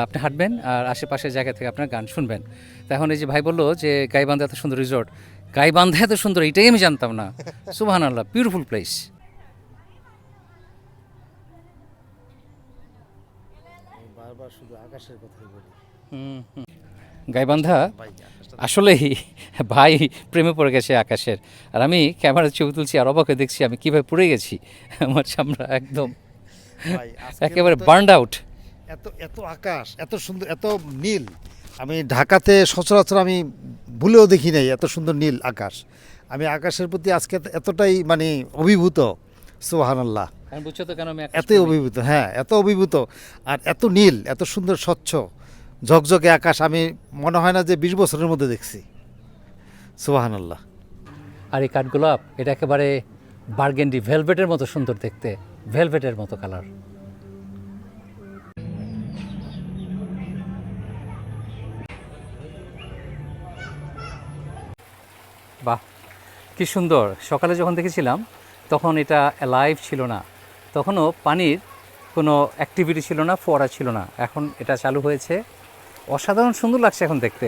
আপনি হাঁটবেন আর আশেপাশের জায়গা থেকে আপনার গান শুনবেন। তো এখন এই যে ভাই বললো যে গাইবান্ধা এত সুন্দর রিসোর্ট, গাইবান্ধা এত সুন্দর এটাই আমি জানতাম না। সুবহানাল্লাহ, বিউটিফুল প্লেস। বারবার শুধু আকাশের কথাই বলি। গাইবান্ধা আসলেই ভাই প্রেমে পড়ে গেছে আকাশের। আর আমি ক্যামেরার ছবি তুলছি আর অবাক হয়ে দেখছি আমি কীভাবে পড়ে গেছি, আমার চামড়া একদম একেবারে বার্নড আউট। এত আকাশ, এত সুন্দর, এত নীল, আমি ঢাকাতে সচরাচর আমি ভুলেও দেখি নাই এত সুন্দর নীল আকাশ। আমি আকাশের প্রতি আজকে এতটাই মানে অভিভূত, সুবহানাল্লাহ। বুঝছো তো কেন আমি এতই অভিভূত, হ্যাঁ এত অভিভূত। আর এত নীল, এত সুন্দর স্বচ্ছ ঝকঝকে আকাশ আমি মনে হয় না যে 20 বছরের মধ্যে দেখছি, সুবহানাল্লাহ। আর এই কাঠগোলাপ এটা একেবারে বার্গেন্ডি ভেলভেটের মতো সুন্দর দেখতে, ভেলভেটের মতো কালার। বাহ, কি সুন্দর। সকালে যখন দেখেছিলাম তখন এটা অ্যালাইভ ছিল না, তখনও পানির কোনো অ্যাক্টিভিটি ছিল না, ফোয়ারা ছিল না, এখন এটা চালু হয়েছে। অসাধারণ সুন্দর লাগছে এখন দেখতে।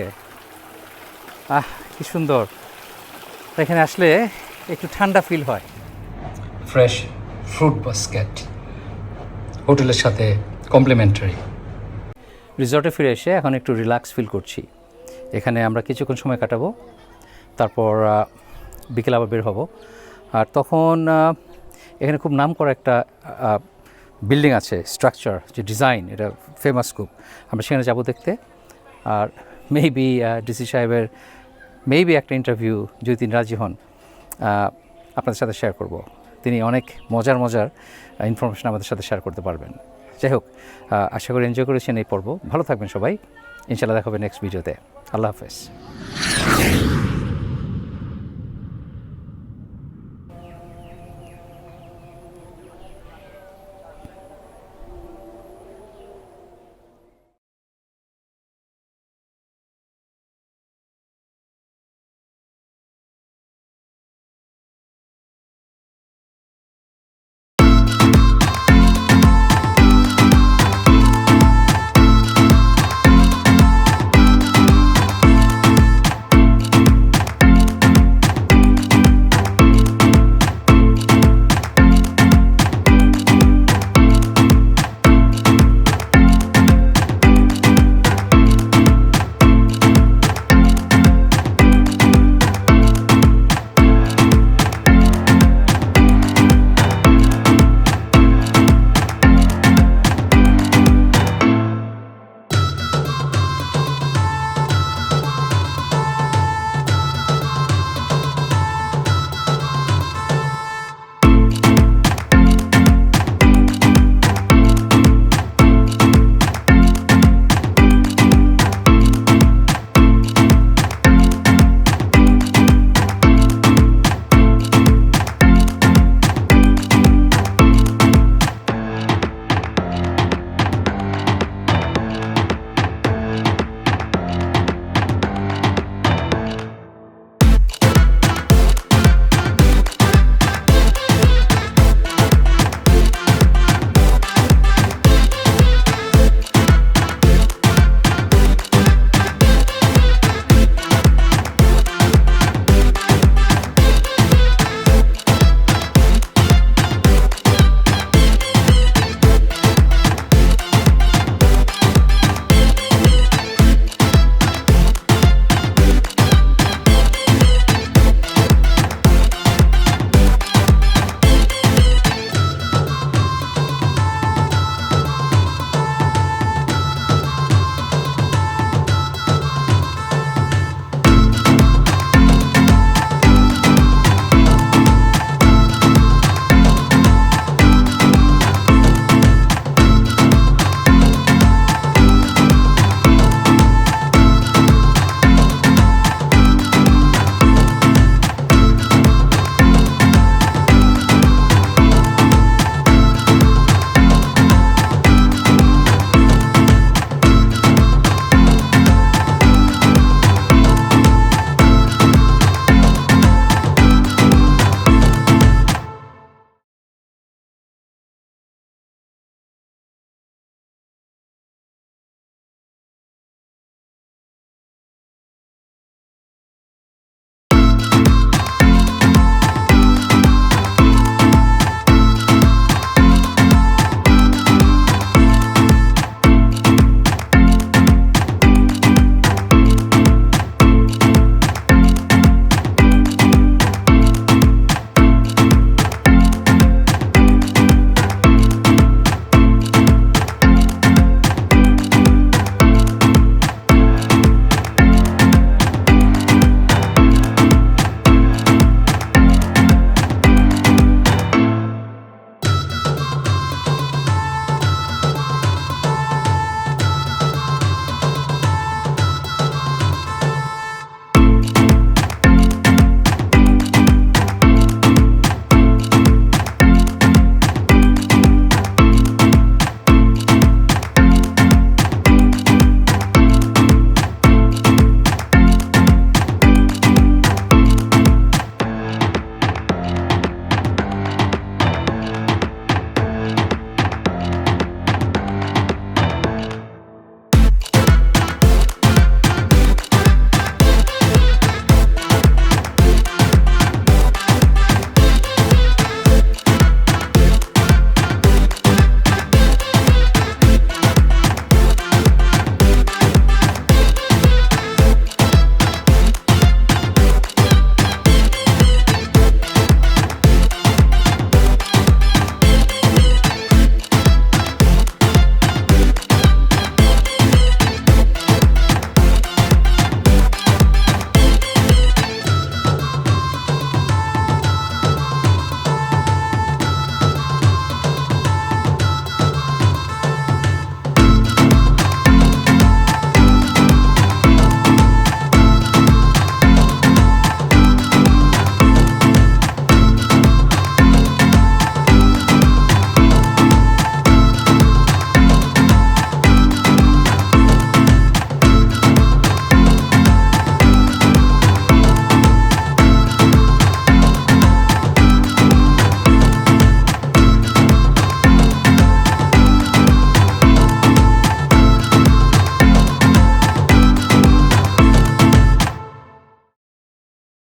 কি সুন্দর! এখানে আসলে একটু ঠান্ডা ফিল হয়। ফ্রেশ ফ্রুট বাস্কেট হোটেলের সাথে কমপ্লিমেন্টারি। রিসর্টে ফিরে এসে এখন একটু রিল্যাক্স ফিল করছি। এখানে আমরা কিছুক্ষণ সময় কাটাবো, তারপর বিকেল আবার বের হব। আর তখন এখানে খুব নাম করা একটা বিল্ডিং আছে, স্ট্রাকচার যে ডিজাইন, এটা ফেমাস খুব। আমরা সেখানে যাব দেখতে। আর মেবি ডিসি সাহেবের মেবি একটা ইন্টারভিউ যদি তিনি রাজি হন আপনাদের সাথে শেয়ার করব। তিনি অনেক মজার ইনফরমেশন আমাদের সাথে শেয়ার করতে পারবেন। যাই হোক, আশা করি এনজয় করেছেন এই পর্ব। ভালো থাকবেন সবাই, ইনশাআল্লাহ দেখা হবে নেক্সট ভিডিওতে। আল্লাহ হাফেজ।